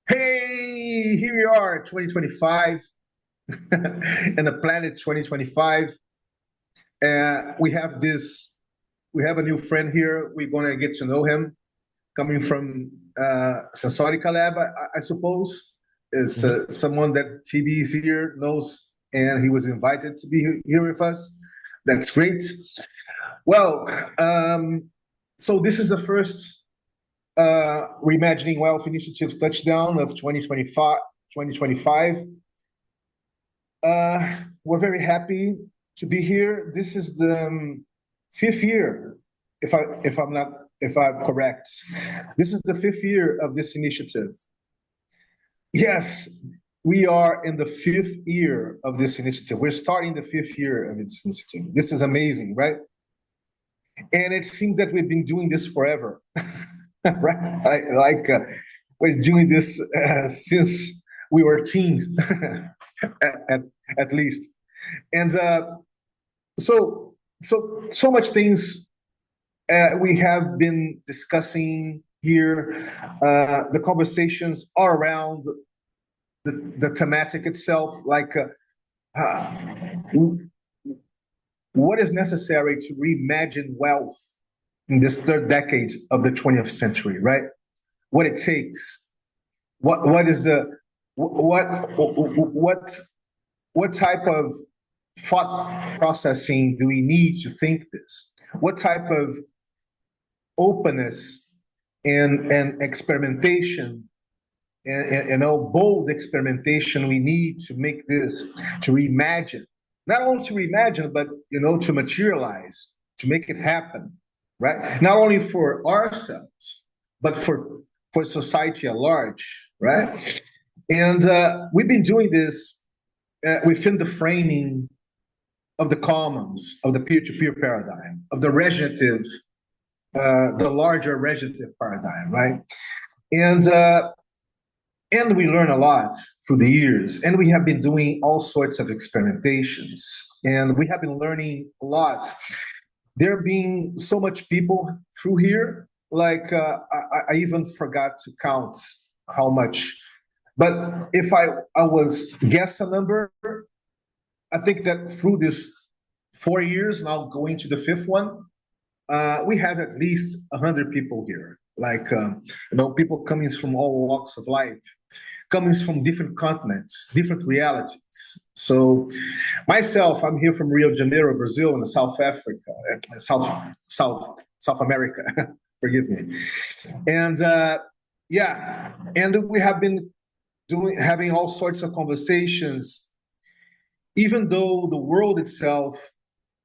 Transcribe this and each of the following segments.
Hey, here we are, 2025, and the planet 2025. We have we have a new friend here. We're going to get to know him, coming from Sensorica Lab, I suppose. Is Mhm. someone that TB is here knows, and he was invited to be here with us. That's great. Well, so this is the first Reimagining Wealth Initiative touchdown of 2025. We're very happy to be here. This is the fifth year, if I'm correct. This is the fifth year of this initiative. Yes, we are in the fifth year of this initiative. We're starting the fifth year of this initiative. This is amazing, right? And it seems that we've been doing this forever, right? We're doing this since we were teens, at, at, at least. And so much things we have been discussing here. The conversations are around the thematic itself, uh, what is necessary to reimagine wealth in this third decade of the 20th century, right? What it takes, what is the what what what type of thought processing do we need to think this? What type of openness and experimentation and bold experimentation we need to make this, to reimagine, not only to reimagine, but to materialize, to make it happen, right? Not only for ourselves, but for society at large, right? And we've been doing this within the framing of the commons, of the peer-to-peer paradigm, of the regenerative, the larger regenerative paradigm, right? And and we learn a lot through the years, and we have been doing all sorts of experimentations, and we have been learning a lot. There being so much people through here, I even forgot to count how much. But if I was guess a number, I think that through this 4 years, now going to the fifth one, we have at least 100 people here. People coming from all walks of life, coming from different continents, different realities. So, myself, I'm here from Rio de Janeiro, Brazil, and South Africa, South America. Forgive me. And yeah, and we have been having all sorts of conversations, even though the world itself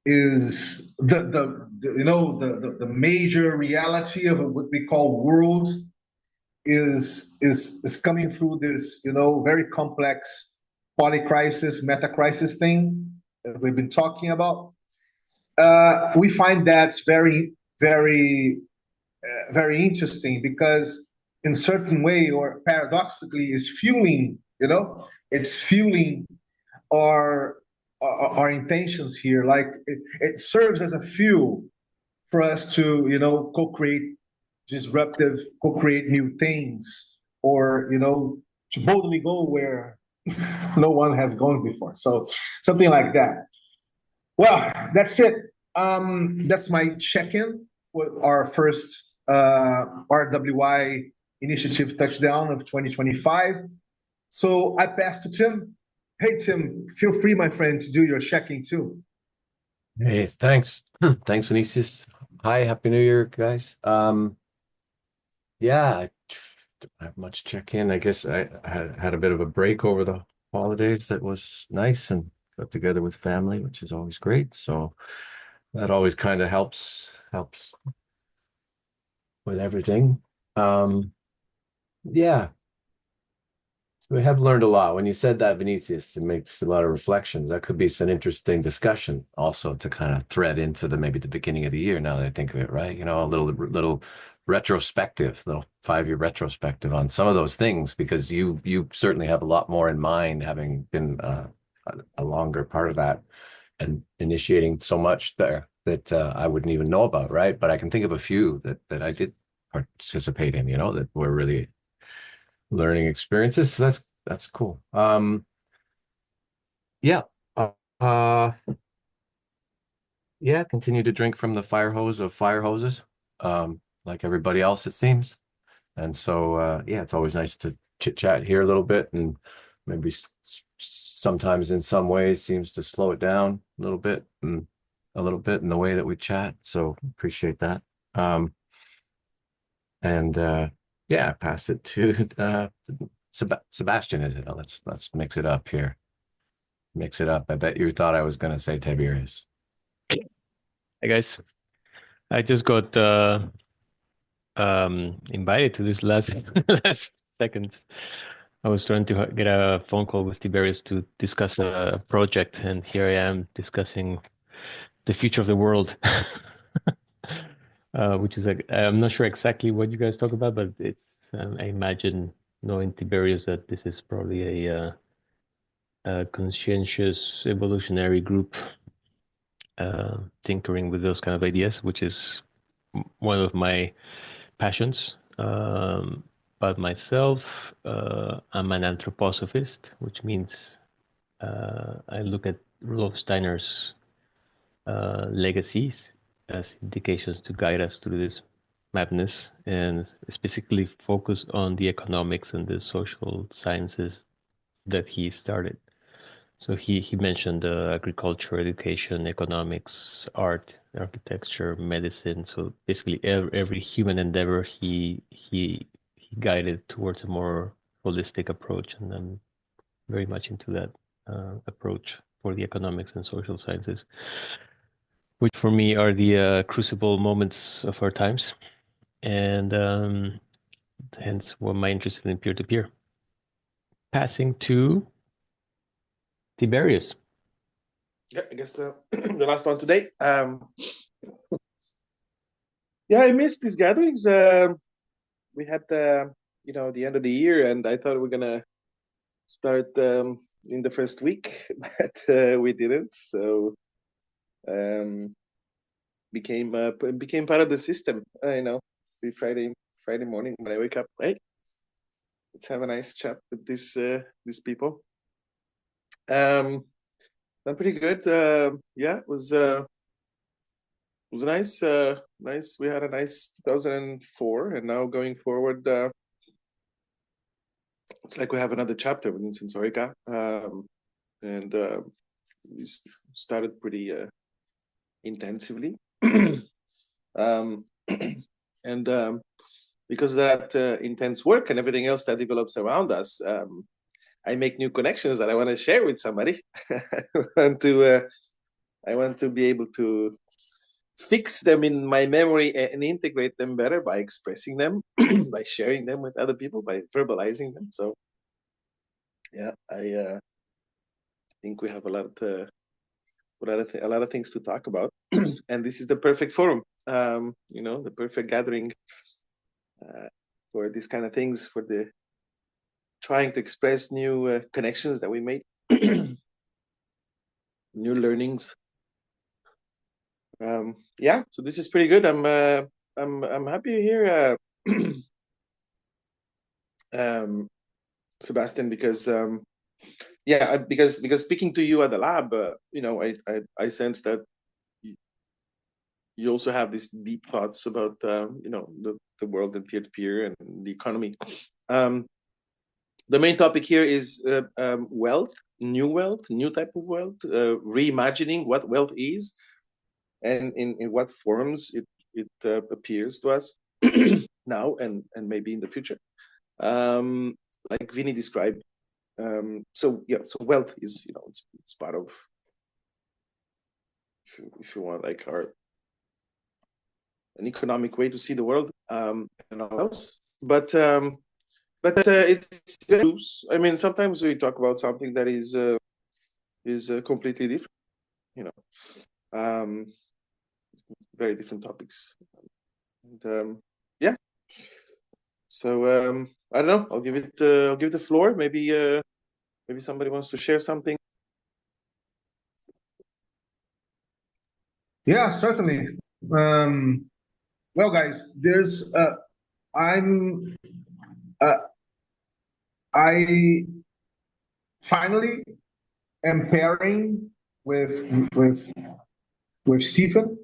is the major reality of what we call world is coming through this very complex polycrisis, metacrisis thing that we've been talking about. We find that very interesting, because in certain way, or paradoxically, is fueling, it's fueling our our intentions here. Like it serves as a fuel for us to co-create disruptive, co-create new things, or to boldly go where no one has gone before. So something like that. Well, that's it. That's my check-in with our first RWI initiative touchdown of 2025. So I pass to Tim. Hey, Tim, feel free, my friend, to do your checking too. Hey, thanks. Thanks, Vinicius. Hi, Happy New Year, guys. Yeah, I don't have much check-in. I guess I had a bit of a break over the holidays that was nice, and got together with family, which is always great. So that always kind of helps with everything. Um, yeah, we have learned a lot. When you said that, Vinicius, it makes a lot of reflections. That could be some interesting discussion also to kind of thread into maybe the beginning of the year, now that I think of it, right? A little retrospective, little 5-year retrospective on some of those things, because you certainly have a lot more in mind, having been a longer part of that and initiating so much there that I wouldn't even know about, right? But I can think of a few that I did participate in, that were really learning experiences. So that's cool. Yeah. Uh, uh yeah, continue to drink from the fire hose of fire hoses, like everybody else, it seems. And so, yeah, it's always nice to chit chat here a little bit, and maybe sometimes in some ways seems to slow it down a little bit in the way that we chat. So appreciate that. Um, and yeah, pass it to Sebastian, is it? Oh, let's mix it up here. Mix it up. I bet you thought I was going to say Tiberius. Hey guys, I just got invited to this last last second. I was trying to get a phone call with Tiberius to discuss a project, and here I am discussing the future of the world, which is like I'm not sure exactly what you guys talk about, but it's I imagine knowing Tiberius that this is probably a conscientious evolutionary group tinkering with those kind of ideas, which is one of my passions. But myself, I'm an anthroposophist, which means I look at Rudolf Steiner's legacies as indications to guide us through this madness, and specifically focus on the economics and the social sciences that he started. So he mentioned agriculture, education, economics, art, architecture, medicine. So basically every human endeavor he guided towards a more holistic approach, and I'm very much into that approach for the economics and social sciences, which for me are the crucible moments of our times, and hence what my interest in peer-to-peer. Passing to Tiberius. Yeah, I guess the last one today. Yeah, I missed these gatherings. We had the end of the year, and I thought we are gonna start in the first week, but we didn't. So um, became part of the system. Every Friday morning when I wake up, hey, let's have a nice chat with these people. I'm pretty good. Yeah, it was nice. Nice. We had a nice 2004, and now going forward, it's like we have another chapter within Sensorica, and we started pretty intensively, um, and because of that intense work and everything else that develops around us, I make new connections that I want to share with somebody. I want to be able to fix them in my memory and integrate them better by expressing them, by sharing them with other people, by verbalizing them. So, yeah, I think we have a lot of things to talk about, and this is the perfect forum. The perfect gathering for these kind of things, for the trying to express new connections that we made, new learnings. Yeah, so this is pretty good. I'm happy here, Sebastian, because because speaking to you at the lab, I sense that you also have these deep thoughts about the world and peer-to-peer and the economy. The main topic here is wealth, new type of wealth, reimagining what wealth is, and in what forms it appears to us now and maybe in the future. Like Vinny described. So wealth is it's part of, if you want, like an economic way to see the world, and all else. But it's loose. I mean, sometimes we talk about something that is completely different. You know, um, very different topics. And yeah. So I don't know. I'll give it the floor. Maybe somebody wants to share something. Yeah, certainly. Well, guys, I'm I finally am pairing with with with Stephen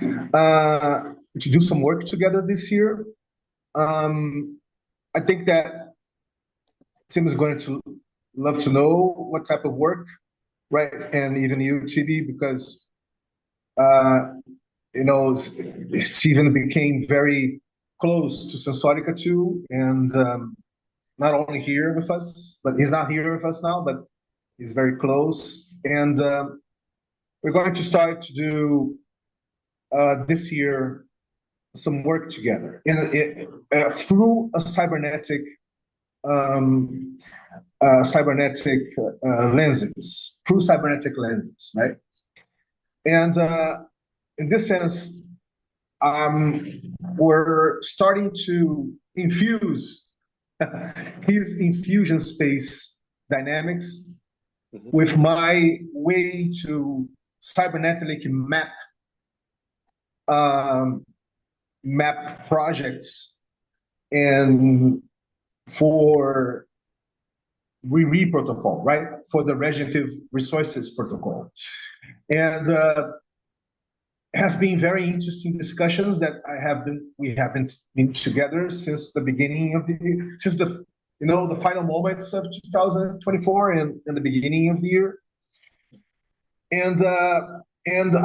to do some work together this year. I think that Tim is going to love to know what type of work, right? And even you, TD, because uh, Stephen became very close to Sensorica too, and not only here with us, but he's not here with us now, but he's very close. And we're going to start to do this year some work together through a cybernetic lenses, through cybernetic lenses, right? And in this sense, we're starting to infuse his infusion space dynamics with my way to cybernetically map projects and for RE protocol, right? For the regenerative resources protocol. And has been very interesting discussions that we have been together since the beginning of the final moments of 2024 and the beginning of the year. And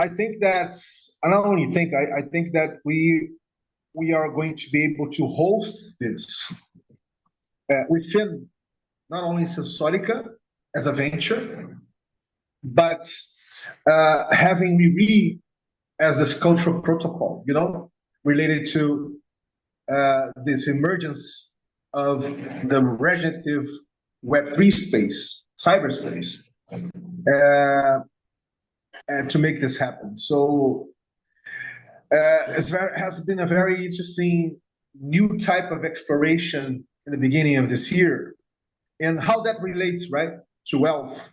I think that I not only think I think that we are going to be able to host this within not only Sensorica as a venture, but having RE as this cultural protocol, related to this emergence of the regenerative Web3 space, cyberspace, and to make this happen. So it has been a very interesting new type of exploration in the beginning of this year, and how that relates, right, to wealth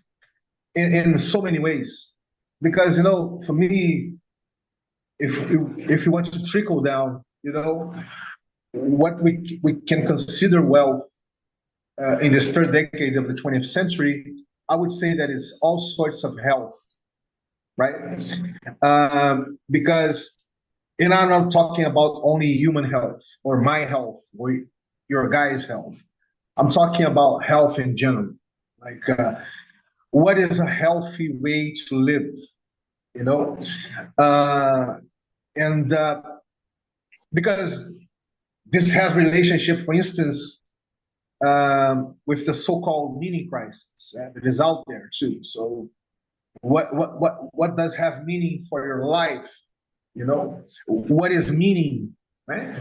in so many ways. Because, for me, if you want to trickle down, what we can consider wealth in this third decade of the 20th century, I would say that it's all sorts of health, right? Because, and I'm not talking about only human health or my health or your guy's health. I'm talking about health in general. Like, what is a healthy way to live? And because this has relationship, for instance, with the so-called meaning crisis that is out there too. So, what does have meaning for your life? What is meaning, right?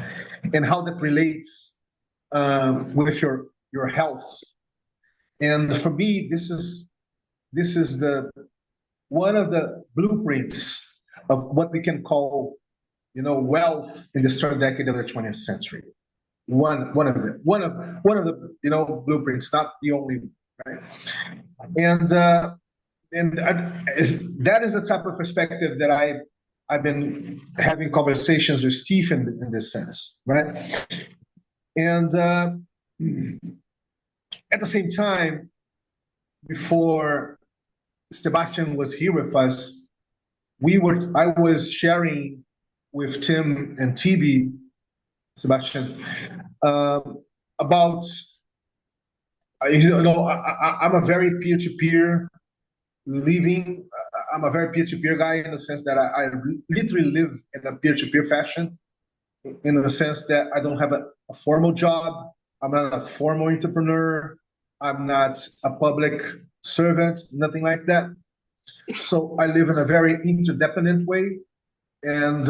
And how that relates with your health. And for me, this is the one of the blueprints of what we can call, wealth in this third decade of the 20th century. One of the blueprints, not the only one, right? And that is the type of perspective that I've been having conversations with Steve in this sense, right? And at the same time, before Sebastian was here with us, I was sharing with Tim and TB, Sebastian, about, I'm a very peer-to-peer living. I'm a very peer-to-peer guy in the sense that I literally live in a peer-to-peer fashion, in the sense that I don't have a formal job. I'm not a formal entrepreneur. I'm not a public servant, nothing like that. So I live in a very interdependent way, and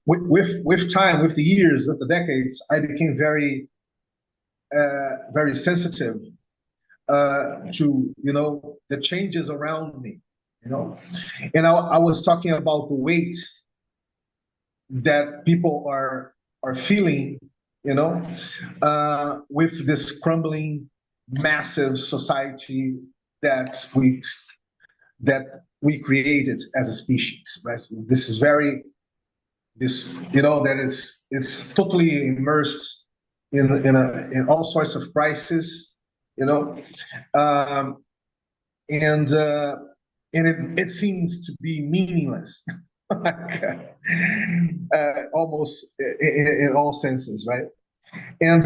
with time, with the years, with the decades, I became very very sensitive to the changes around me, and I was talking about the weight that people are feeling, with this crumbling, massive society that we created as a species, right? So this is very this, that it's totally immersed in all sorts of crises, um, and it seems to be meaningless, like, almost in all senses, right? And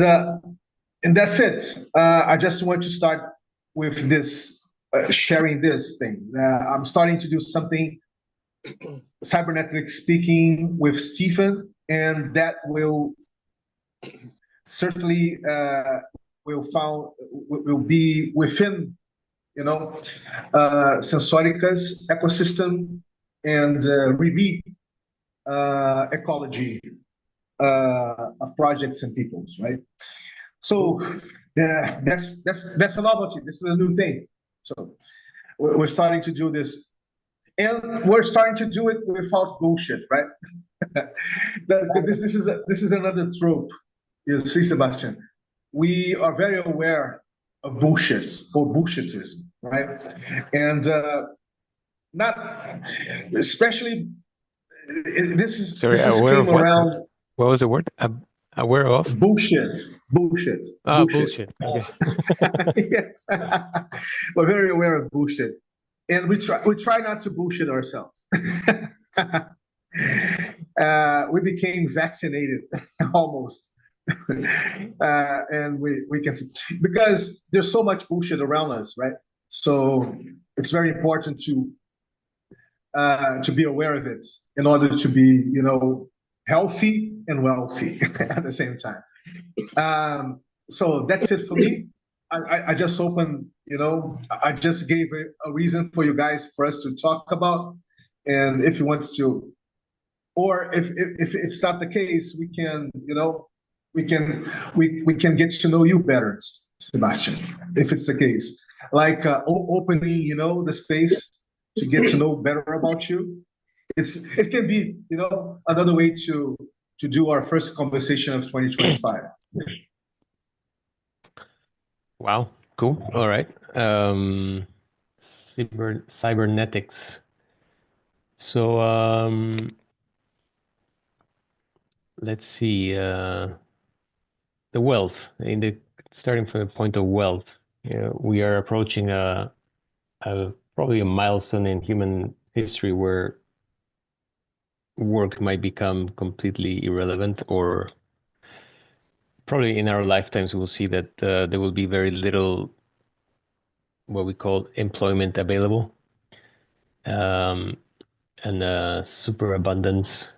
that's it. I just want to start with this, sharing this thing. I'm starting to do something cybernetic speaking with Stephen, and that will certainly will be within, Sensorica's ecosystem and repeat ecology of projects and peoples, right? So yeah, that's a novelty. This is a new thing. So we're starting to do this, and we're starting to do it without bullshit, right? This is another trope. You see, Sebastian, we are very aware of bullshits or bullshitism, right? And not especially Sorry, this aware of came what? around. What was the word? Aware of? Bullshit, bullshit, Ah, bullshit. bullshit. Okay. Yes, we're very aware of bullshit, and we try not to bullshit ourselves. We became vaccinated almost, and we can see, because there's so much bullshit around us, right? So it's very important to be aware of it in order to be, healthy and wealthy at the same time. So that's it for me. I just opened, I just gave a reason for you guys for us to talk about. And if you want to, or if it's not the case, we can, we can get to know you better, Sebastian, if it's the case. Like opening, the space to get to know better about you. It can be, another way to do our first conversation of 2025. Wow, cool. All right. Cybernetics. So let's see. The wealth, starting from the point of wealth, we are approaching probably a milestone in human history where work might become completely irrelevant, or probably in our lifetimes we will see that there will be very little what we call employment available, and superabundance.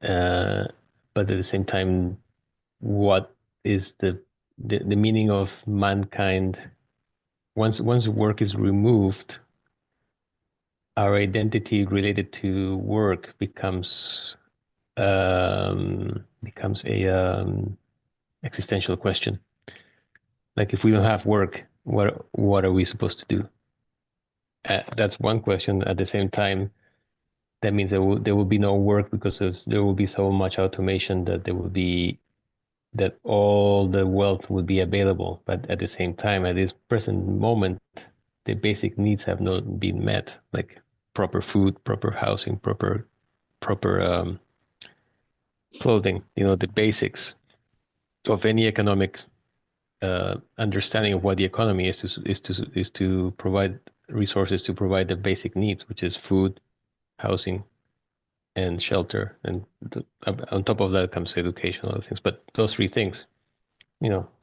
But at the same time, what is the meaning of mankind? Once work is removed, our identity related to work becomes a existential question. Like, if we don't have work, what are we supposed to do? That's one question. At the same time, that means there will be no work, because there will be so much automation that all the wealth would be available. But at the same time, at this present moment, the basic needs have not been met, like proper food, proper housing, proper clothing. The basics of any economic understanding of what the economy is to provide resources to provide the basic needs, which is food, housing, and shelter. And on top of that comes education, other things. But those three things,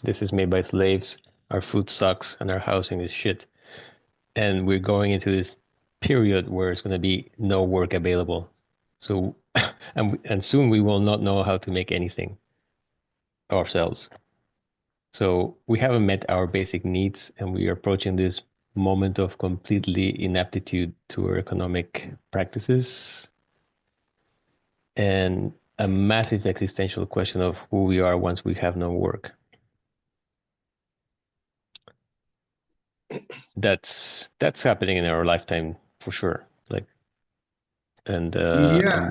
this is made by slaves. Our food sucks, and our housing is shit. And we're going into this period where it's going to be no work available. So, and soon we will not know how to make anything ourselves. So we haven't met our basic needs, and we are approaching this moment of completely inaptitude to our economic practices, and a massive existential question of who we are once we have no work. That's happening in our lifetime for sure. Yeah,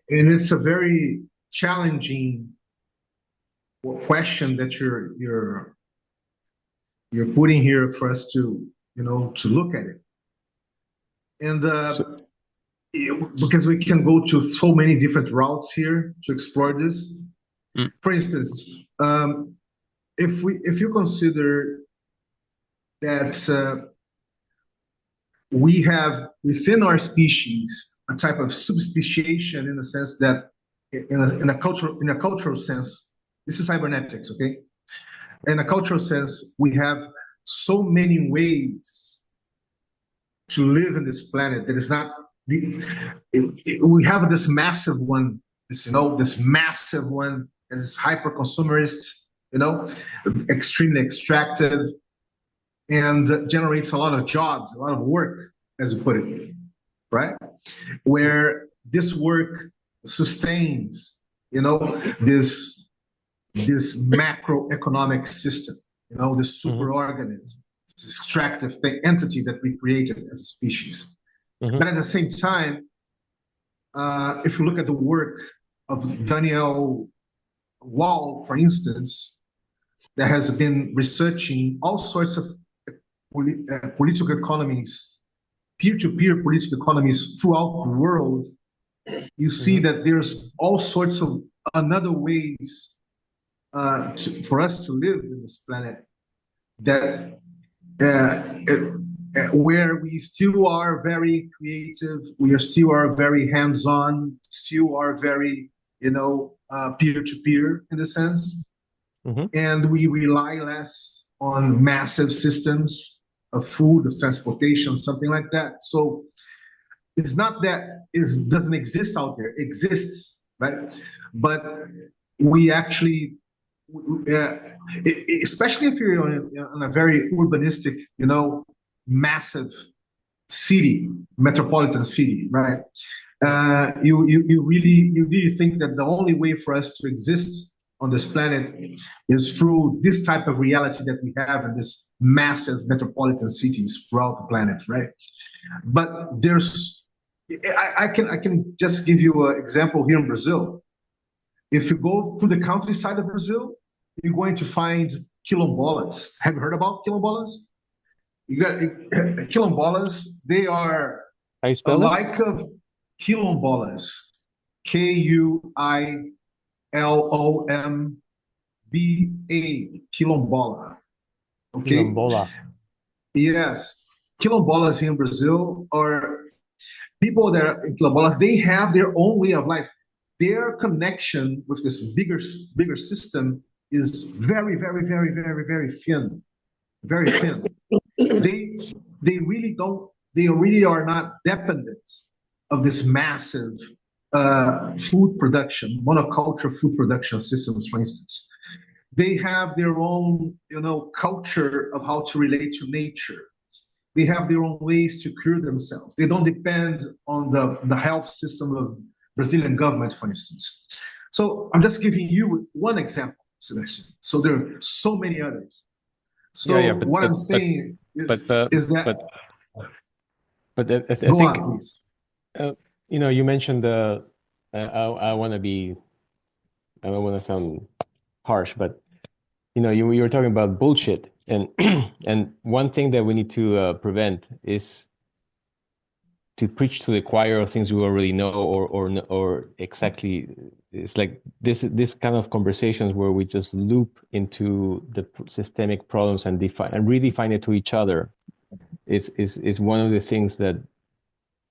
and it's a very challenging question that you're putting here for us to to look at it. And because we can go to so many different routes here to explore this. Mm. For instance, if you consider that we have within our species a type of subspeciation in the sense that in a cultural sense, this is cybernetics, okay? In a cultural sense, we have so many ways to live in this planet that is not we have this massive one, this massive one, and it's hyper consumerist, extremely extractive, and generates a lot of jobs, a lot of work, as you put it, right? Where this work sustains, this macroeconomic system, this superorganism, this extractive entity that we created as a species. But at the same time, if you look at the work of Daniel Wall, for instance, that has been researching all sorts of political economies, peer-to-peer political economies throughout the world, you see that there's all sorts of another ways for us to live in this planet that where we still are very creative, we still are very hands-on, still are very, peer-to-peer in a sense, and we rely less on massive systems of food, of transportation, something like that. So it's not that it doesn't exist out there; it exists, right? But we actually, especially if you're in a very urbanistic, massive city, metropolitan city, right? You really think that the only way for us to exist on this planet is through this type of reality that we have in this massive metropolitan cities throughout the planet, right? But I can just give you an example here in Brazil. If you go to the countryside of Brazil, you're going to find quilombolas. Have you heard about quilombolas? You got quilombolas. They are How you spell it? like of quilombolas. Quilomba. Quilombola. Okay. Quilombola. Yes. Quilombolas here in Brazil are people that are in quilombolas. They have their own way of life. Their connection with this bigger system is very, very, very, very, very thin. Very thin. They really don't. They really are not dependent of this massive food production, monoculture food production systems, for instance. They have their own, culture of how to relate to nature. They have their own ways to cure themselves. They don't depend on the health system of Brazilian government, for instance. So I'm just giving you one example, Sebastian. So there are so many others. So what I'm saying is that. But I Go think, on, please. You mentioned I want to be, I don't want to sound harsh, but you were talking about bullshit, and and one thing that we need to prevent is to preach to the choir of things we already know, or exactly. It's like this kind of conversations where we just loop into the systemic problems and redefine it to each other. Is one of the things that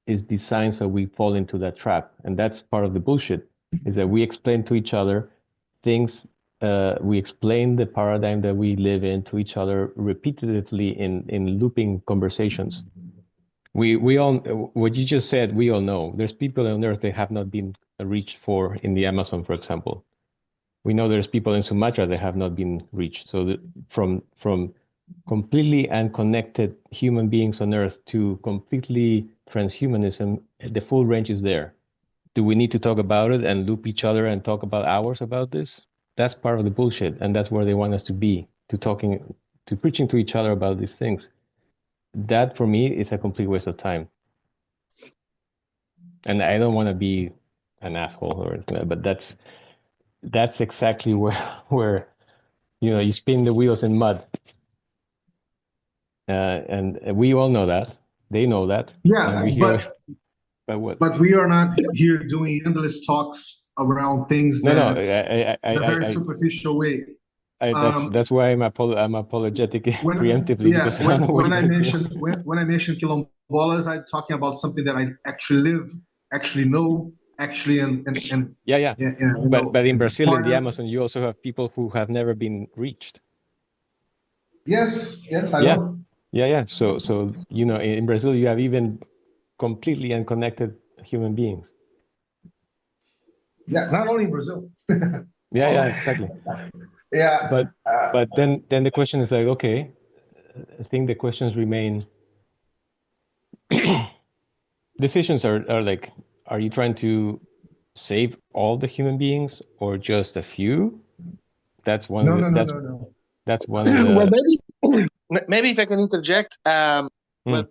is designed so we fall into that trap, and that's part of the bullshit. Is that we explain to each other things. We explain the paradigm that we live in to each other repetitively in looping conversations. We all, what you just said, we all know. There's people on Earth that have not been reached for in the Amazon, for example. We know there's people in Sumatra that have not been reached. So from completely unconnected human beings on Earth to completely transhumanism, the full range is there. Do we need to talk about it and loop each other and talk about hours about this? That's part of the bullshit, and that's where they want us to be, to preaching to each other about these things. That for me is a complete waste of time. And I don't want to be an asshole or anything, but that's exactly where you spin the wheels in mud. And we all know that. They know that. Yeah, and we but hear But what? But we are not here doing endless talks around things No, no. that in a very superficial way. That's why I'm apologetic When preemptively, yeah, because I don't know what you're doing. when I mention quilombolas, I'm talking about something that I actually live, actually know, actually and Yeah, yeah. you know, But in Brazil, in part the of. Amazon, you also have people who have never been reached. Yes, I Yeah, know. yeah. So you know, in Brazil, you have even completely unconnected human beings. Yeah, not only in Brazil. Yeah, yeah, exactly. Yeah. But then the question is like, okay, I think the questions remain. Decisions are like, are you trying to save all the human beings or just a few? That's one of No, the no, no, no, no. that's one of Well, the maybe if I can interject, Mm. what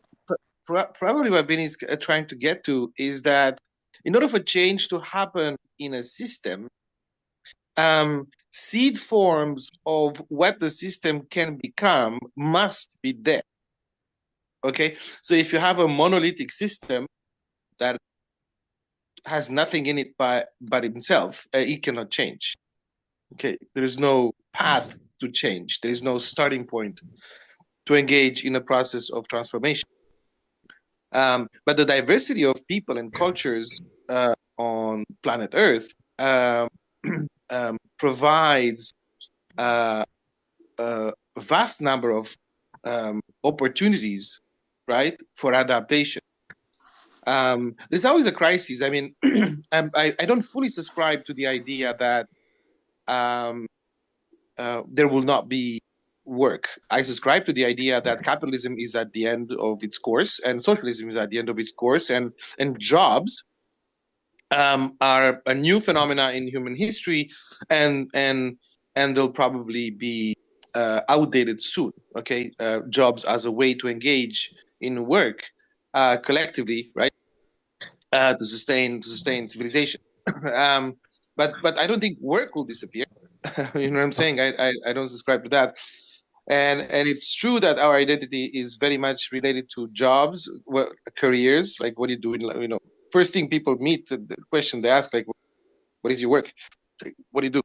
probably what Vinny is trying to get to is that in order for change to happen in a system, seed forms of what the system can become must be there. Okay, so if you have a monolithic system that has nothing in it but himself, it cannot change. Okay, there is no path to change. There is no starting point to engage in a process of transformation. But the diversity of people and cultures on planet Earth provides a vast number of opportunities, right, for adaptation. There's always a crisis. I mean, I don't fully subscribe to the idea that there will not be work. I subscribe to the idea that capitalism is at the end of its course and socialism is at the end of its course, and jobs are a new phenomena in human history, and they'll probably be outdated soon. Okay, jobs as a way to engage in work collectively, right, to sustain civilization. But I don't think work will disappear. You know what I'm saying? I don't subscribe to that. And it's true that our identity is very much related to jobs, careers. Like, what do you do? You know, first thing people meet, the question they ask, like, what is your work? Like, what do you do?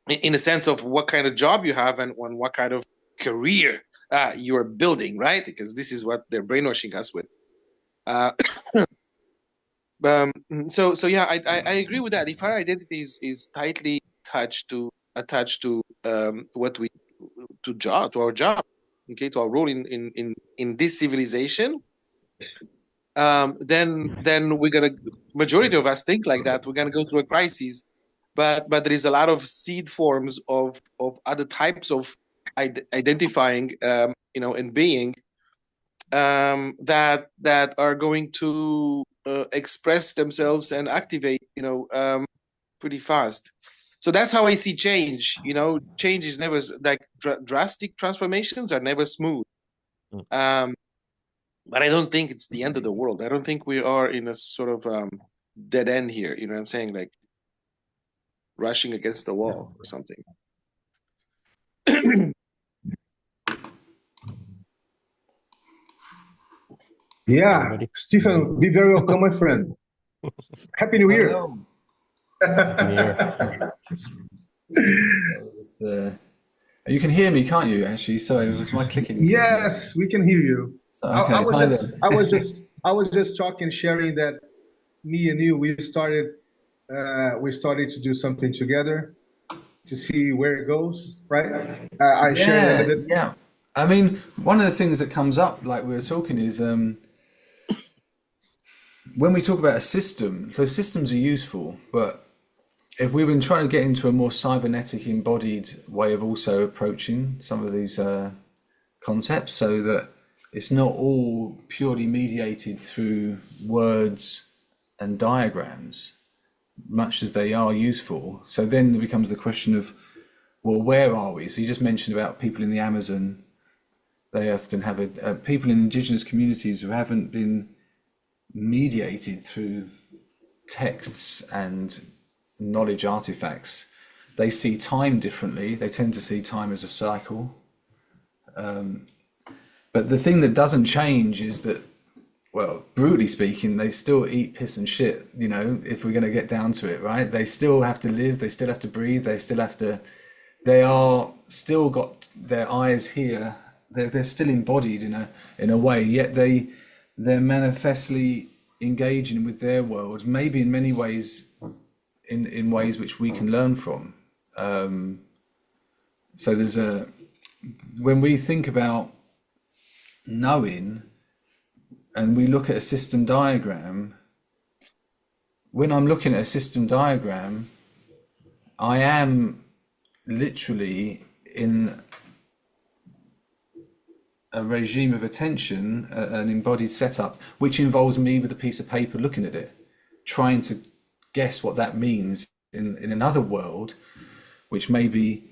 In the sense of what kind of job you have and what kind of career you're building, right? Because this is what they're brainwashing us with. Uh, so yeah, I agree with that. If our identity is tightly attached to what we to our job, okay, to our role in this civilization, then we're gonna, majority of us think like that. We're gonna go through a crisis, but there is a lot of seed forms of other types of identifying, you know, and being, that are going to express themselves and activate, you know, pretty fast. So that's how I see change. You know, change is never like drastic transformations are never smooth. Mm. But I don't think it's the end of the world. I don't think we are in a sort of dead end here. You know what I'm saying? Like rushing against the wall or something. Yeah, Everybody? Stephen, be very welcome, my friend. Happy New Year. Hello. Near. That was just, you can hear me, can't you? Actually, sorry, it was my clicking. Yes, we can hear you. So, okay, I was just talking, sharing that me and you, we started to do something together to see where it goes, right? I shared a little bit. Yeah. I mean, one of the things that comes up, like we were talking, is when we talk about a system. So systems are useful, but if we've been trying to get into a more cybernetic embodied way of also approaching some of these concepts, so that it's not all purely mediated through words and diagrams, much as they are useful. So then it becomes the question of, well, where are we? So you just mentioned about people in the Amazon. They often have people in indigenous communities who haven't been mediated through texts and knowledge artifacts. They see time differently. They tend to see time as a cycle. But the thing that doesn't change is that well, brutally speaking, they still eat piss and shit, you know, if we're going to get down to it, right? They still have to live, they still have to breathe, they still have to, they are still got their eyes here, they're still embodied in a way, yet they're manifestly engaging with their world, maybe in many ways, in ways which we can learn from. So when we think about knowing and we look at a system diagram, when I'm looking at a system diagram, I am literally in a regime of attention, an embodied setup, which involves me with a piece of paper looking at it, trying to guess what that means in another world, which may be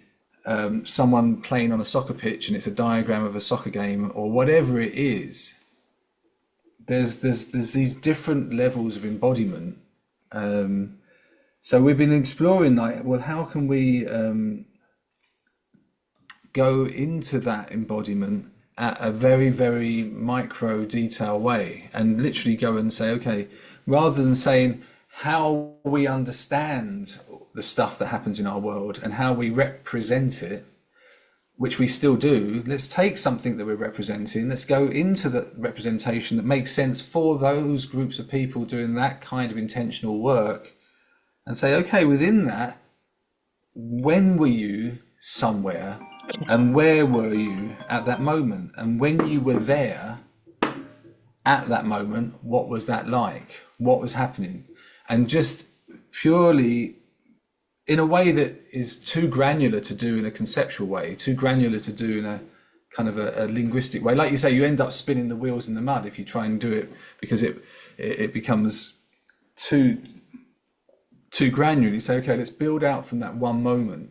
someone playing on a soccer pitch and it's a diagram of a soccer game or whatever it is. There's these different levels of embodiment. So we've been exploring, like, well, how can we go into that embodiment at a very, very micro detail way, and literally go and say, okay, rather than saying how we understand the stuff that happens in our world and how we represent it, which we still do, let's take something that we're representing, let's go into the representation that makes sense for those groups of people doing that kind of intentional work, and say, okay, within that, when were you somewhere and where were you at that moment? And when you were there at that moment, what was that like? What was happening? And just purely in a way that is too granular to do in a conceptual way, too granular to do in a kind of a linguistic way. Like you say, you end up spinning the wheels in the mud if you try and do it, because it becomes too granular. You say, okay, let's build out from that one moment.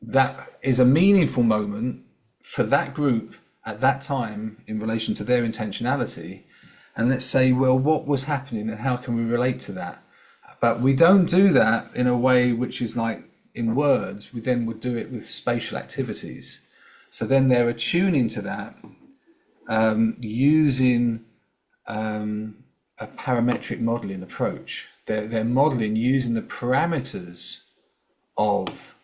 That is a meaningful moment for that group at that time in relation to their intentionality. And let's say, well, what was happening and how can we relate to that? But we don't do that in a way which is like in words. We then would do it with spatial activities. So then they're attuning to that using a parametric modeling approach. They're modeling using the parameters of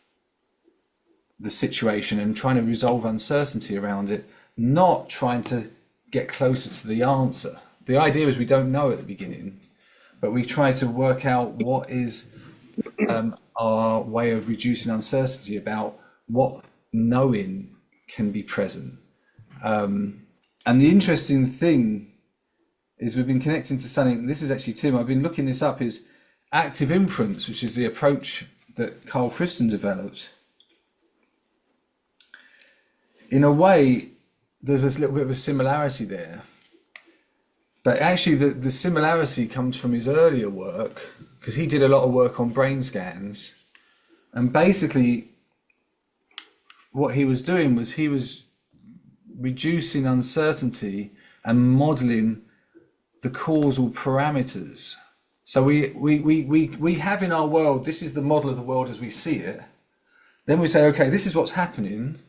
the situation and trying to resolve uncertainty around it, not trying to get closer to the answer. The idea is we don't know at the beginning, but we try to work out what is our way of reducing uncertainty about what knowing can be present. And the interesting thing is we've been connecting to something, this is actually, Tim, I've been looking this up, is active inference, which is the approach that Carl Friston developed. In a way, there's this little bit of a similarity there. But actually the similarity comes from his earlier work, because he did a lot of work on brain scans. And basically what he was doing was he was reducing uncertainty and modeling the causal parameters. So we have in our world, this is the model of the world as we see it. Then we say, okay, this is what's happening.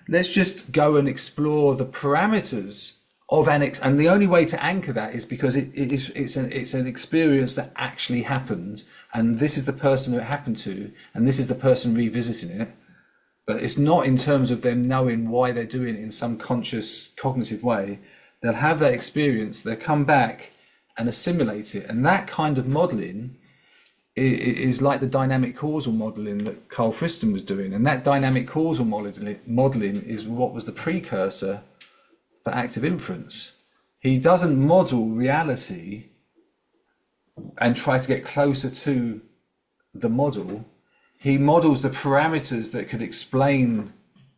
Let's just go and explore the parameters of and the only way to anchor that is because it's an experience that actually happened, and this is the person who it happened to, and this is the person revisiting it. But it's not in terms of them knowing why they're doing it in some conscious cognitive way. They'll have that experience, they'll come back and assimilate it, and that kind of modeling is like the dynamic causal modeling that Carl Friston was doing, and that dynamic causal modeling is what was the precursor for active inference. He doesn't model reality and try to get closer to the model. He models the parameters that could explain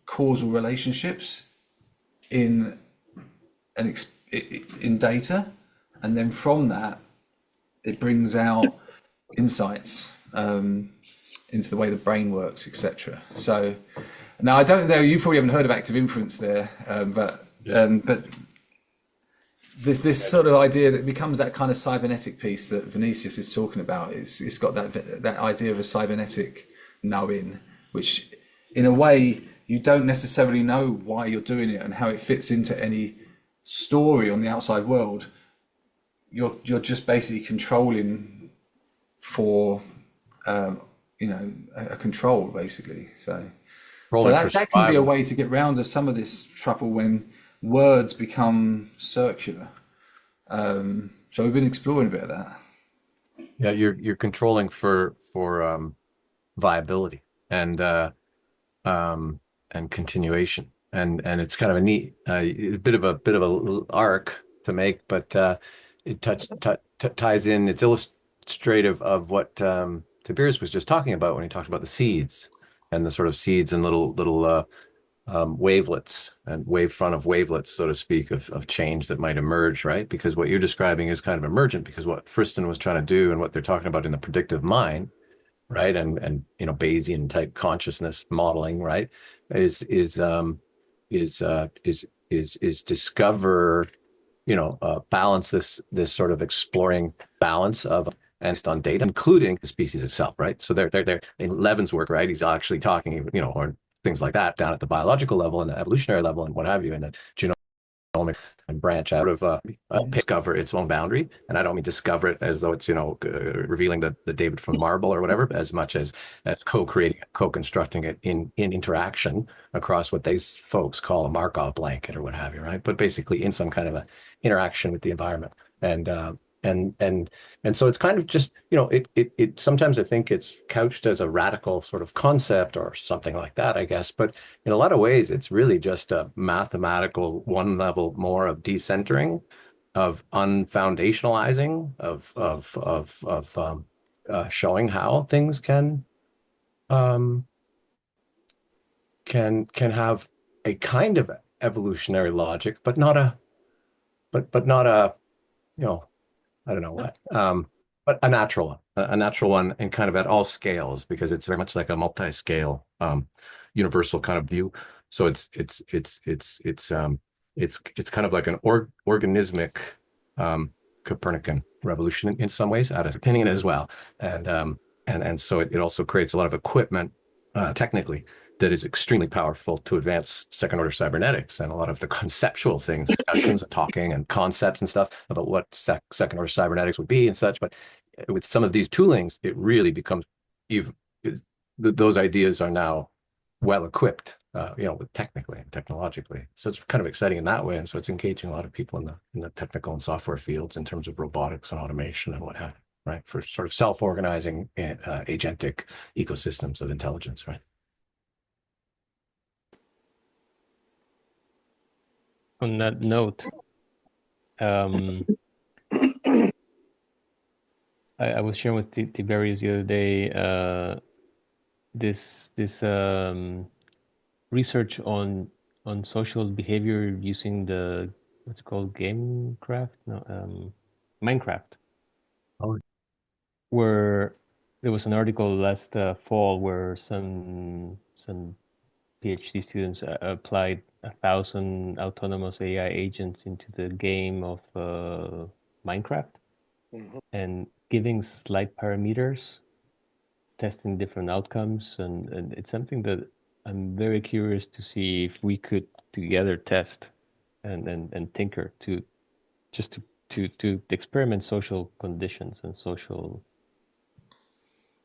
causal relationships in data, and then from that it brings out insights into the way the brain works, etc. So now I don't know, you probably haven't heard of active inference there, but this sort of idea that becomes that kind of cybernetic piece that Vinicius is talking about. It's got that idea of a cybernetic knowing, which in a way you don't necessarily know why you're doing it and how it fits into any story on the outside world, you're just basically controlling for a control basically. So Rolling for that can be a survival. way to get round to some of this trouble when words become circular. So we've been exploring a bit of that. Yeah, you're controlling for viability and um, and continuation, and it's kind of a neat, a bit of a arc to make, but it ties in. It's illustrative of what Tiberius was just talking about when he talked about the seeds and the sort of seeds and little wavelets and wavefront of wavelets, so to speak, of change that might emerge, right? Because what you're describing is kind of emergent, because what Friston was trying to do and what they're talking about in the predictive mind, right? And Bayesian type consciousness modeling, right? Is is um is discover, balance this sort of exploring balance of and on data, including the species itself, right? So they're in Levin's work, right? He's actually talking, or things like that down at the biological level and the evolutionary level and what have you, and the genomic and branch out of discover its own boundary. And I don't mean discover it as though it's revealing the David from marble or whatever, as much as co-creating, co-constructing it in interaction across what these folks call a Markov blanket or what have you, right? But basically in some kind of a interaction with the environment. And and and and so it's kind of just, it sometimes I think it's couched as a radical sort of concept or something like that, I guess. But in a lot of ways, it's really just a mathematical one level more of decentering, of unfoundationalizing, of showing how things um, can have a kind of evolutionary logic, but not a, you know I don't know what, but a natural one, a natural one, and kind of at all scales, because it's very much like a multi-scale, universal kind of view. So it's kind of like an organismic, um, Copernican revolution in some ways, out of his opinion as well, and so it also creates a lot of equipment, technically, that is extremely powerful to advance second order cybernetics and a lot of the conceptual things, discussions, talking and concepts and stuff about what second order cybernetics would be and such. But with some of these toolings, it really becomes, you've those ideas are now well equipped, with technically and technologically. So it's kind of exciting in that way, and so it's engaging a lot of people in the technical and software fields in terms of robotics and automation and what have you, right? For sort of self-organizing, agentic ecosystems of intelligence, right? On that note, I was sharing with Tiberius the other day this research on social behavior using the what's it called, Gamecraft? No, Minecraft. Oh. Where there was an article last fall where some PhD students applied 1,000 autonomous AI agents into the game of Minecraft, and giving slight parameters, testing different outcomes, and it's something that I'm very curious to see if we could together test and tinker to just to experiment social conditions and social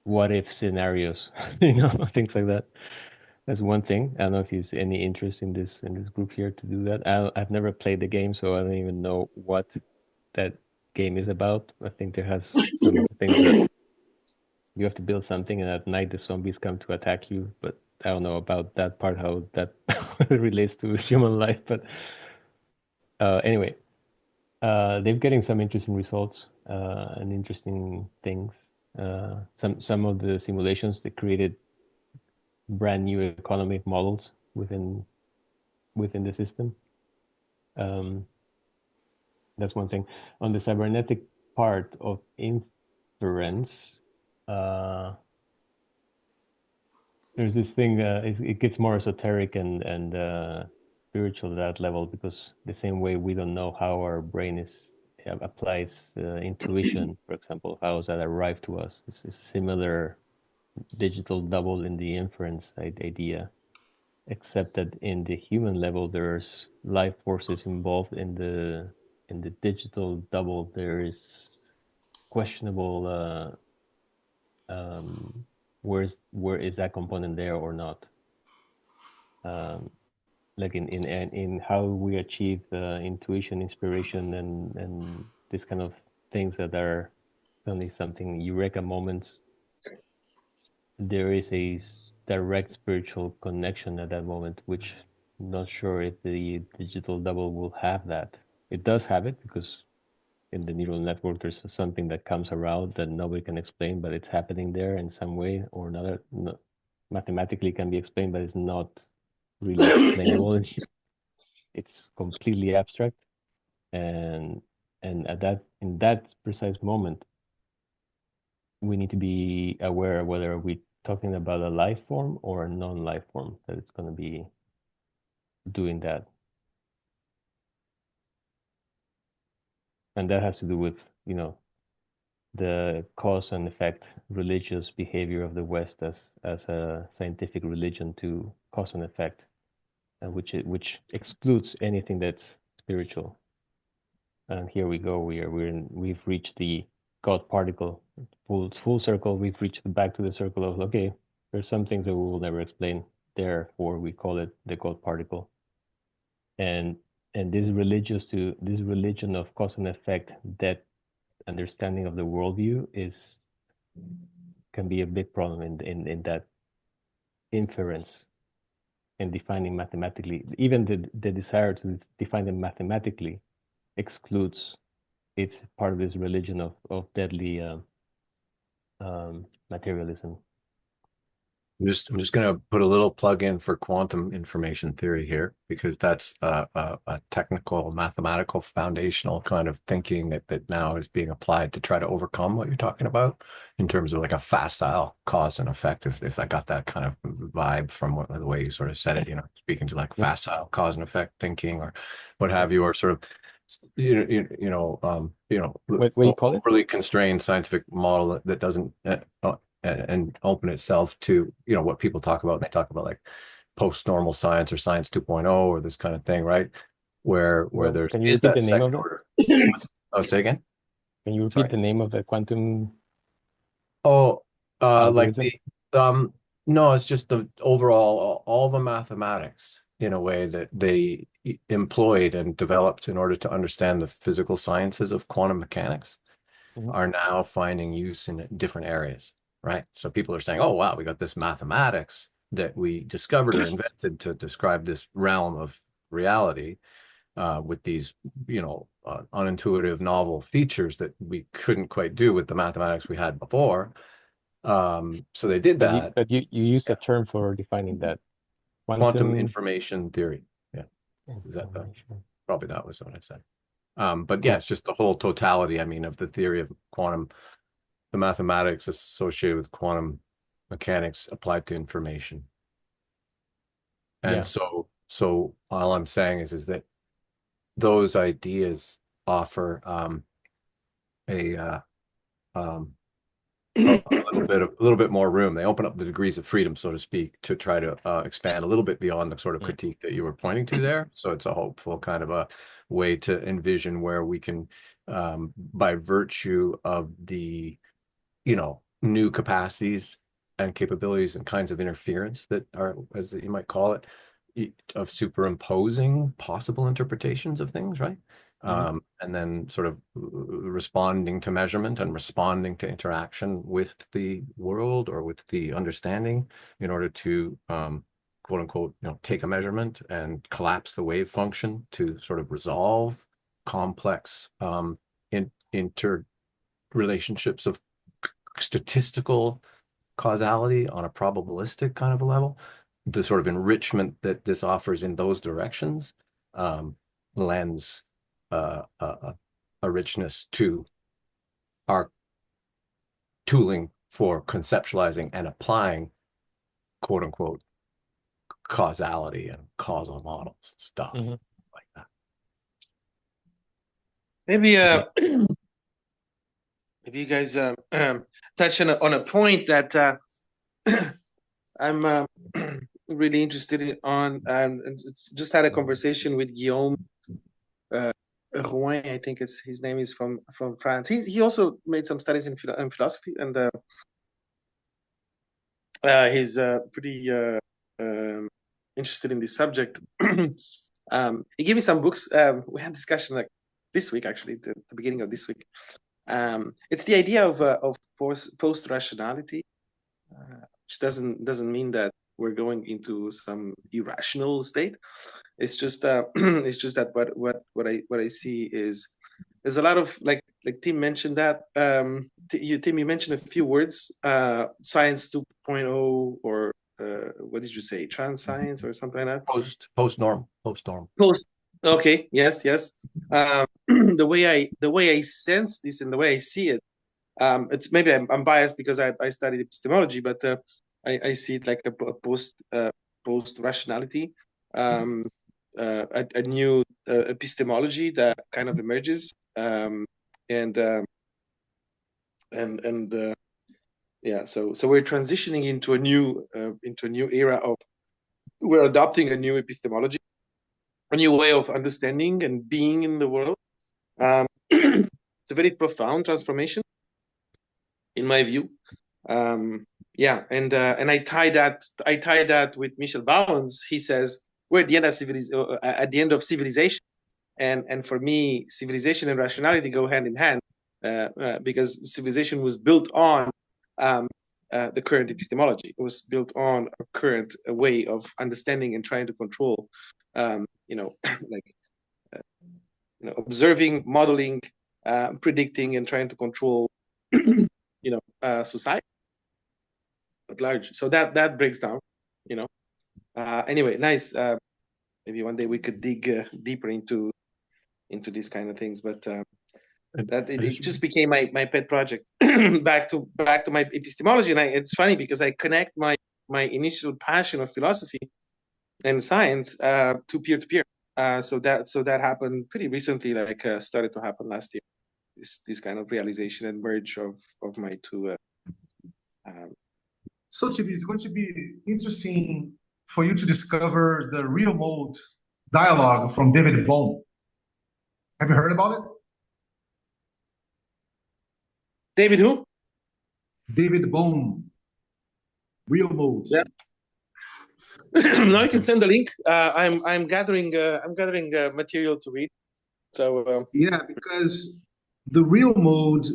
what if scenarios, things like that. That's one thing. I don't know if there's any interest in this group here to do that. I've never played the game, so I don't even know what that game is about. I think there has some of the things that you have to build something, and at night the zombies come to attack you. But I don't know about that part, how that relates to human life. But anyway, they're getting some interesting results and interesting things. Some of the simulations that created brand new economic models within the system. That's one thing. On the cybernetic part of inference, there's this thing. It gets more esoteric and spiritual at that level, because the same way we don't know how our brain applies intuition, for example, how does that arrive to us? It's a similar digital double in the inference idea, except that in the human level, there's life forces involved in the in the digital double there is questionable where is that component there or not. Like in how we achieve intuition, inspiration, and this kind of things that are only something eureka moments. There is a direct spiritual connection at that moment, which I'm not sure if the digital double will have that. It does have it because in the neural network there's something that comes around that nobody can explain, but it's happening there in some way or another. No, mathematically can be explained, but it's not really explainable. It's completely abstract, and at that in that precise moment, we need to be aware of whether we're talking about a life form or a non-life form that it's going to be doing that, and that has to do with the cause and effect religious behavior of the West as a scientific religion to cause and effect, and which excludes anything that's spiritual. And here we go. We've reached the God particle, full circle. We've reached back to the circle of okay. There's some things that we will never explain. Therefore, we call it the God particle. And this religion of cause and effect, that understanding of the worldview can be a big problem in that inference and defining mathematically. Even the desire to define them mathematically excludes. It's part of this religion of deadly materialism. I'm just going to put a little plug in for quantum information theory here, because that's a technical, mathematical, foundational kind of thinking that now is being applied to try to overcome what you're talking about in terms of like a facile cause and effect. If I got that kind of vibe from the way you sort of said it, speaking to like facile cause and effect thinking or what have you, or sort of what do you call it? overly constrained scientific model that doesn't and open itself to what people talk about. They talk about like post-normal science or science 2.0 or this kind of thing, right? Where there's can you is repeat that the name of second it? order. Oh, say again. Can you repeat Sorry. the name of the quantum Oh, like algorithm? no, it's just the overall all the mathematics in a way that they employed and developed in order to understand the physical sciences of quantum mechanics are now finding use in different areas, right? So people are saying, oh, wow, we got this mathematics that we discovered or invented to describe this realm of reality with these, unintuitive novel features that we couldn't quite do with the mathematics we had before. So they did that. But you used a term for defining that. Quantum information theory. Yeah. Is that information. probably that was what I said. But yeah, it's just the whole totality, of the theory of quantum, the mathematics associated with quantum mechanics applied to information. And so all I'm saying is that those ideas offer a little bit more room. They open up the degrees of freedom, so to speak, to try to expand a little bit beyond the sort of critique that you were pointing to there. So it's a hopeful kind of a way to envision where we can, by virtue of the, new capacities and capabilities and kinds of interference that are, as you might call it, of superimposing possible interpretations of things, right? And then sort of responding to measurement and responding to interaction with the world or with the understanding in order to, quote unquote, take a measurement and collapse the wave function to sort of resolve complex interrelationships of statistical causality on a probabilistic kind of a level. The sort of enrichment that this offers in those directions lends a richness to our tooling for conceptualizing and applying, quote unquote, causality and causal models and stuff like that. Maybe maybe you guys touch on a point that I'm really interested in on, and just had a conversation with Guillaume Rouen, I think it's his name is from France. He also made some studies in philosophy, and he's pretty interested in this subject. He gave me some books. We had discussion like this week, actually, the beginning of this week. It's the idea of post rationality, which doesn't mean that we're going into some irrational state. It's just it's just that what I see is there's a lot of like Tim mentioned that Tim, you mentioned a few words, science 2.0, or what did you say, trans science or something like that. Post norm. Post. Okay. Yes. The way I sense this and the way I see it, it's maybe I'm biased because I studied epistemology, but I see it like a post rationality, a new epistemology that kind of emerges, and yeah. So we're transitioning into a new era of, we're adopting a new epistemology, a new way of understanding and being in the world. It's a very profound transformation, in my view. Yeah, and I tie that with Michel Bauwens. He says we're at the end of civilization, and for me, civilization and rationality go hand in hand, because civilization was built on the current epistemology. It was built on a current way of understanding and trying to control, like observing, modeling, predicting, and trying to control, society at large. So that breaks down, Anyway, nice. Maybe one day we could dig deeper into these kind of things, but that it just became my pet project. back to my epistemology, and it's funny because I connect my initial passion of philosophy and science to peer-to-peer. So that happened pretty recently, like started to happen last year. This kind of realization and merge of my two. So, Chibi, it's going to be interesting for you to discover the real mode dialogue from David Bohm. Have you heard about it? David who? David Bohm, real mode. Yeah. Now you can send the link. I'm gathering material to read. So yeah, because the real mode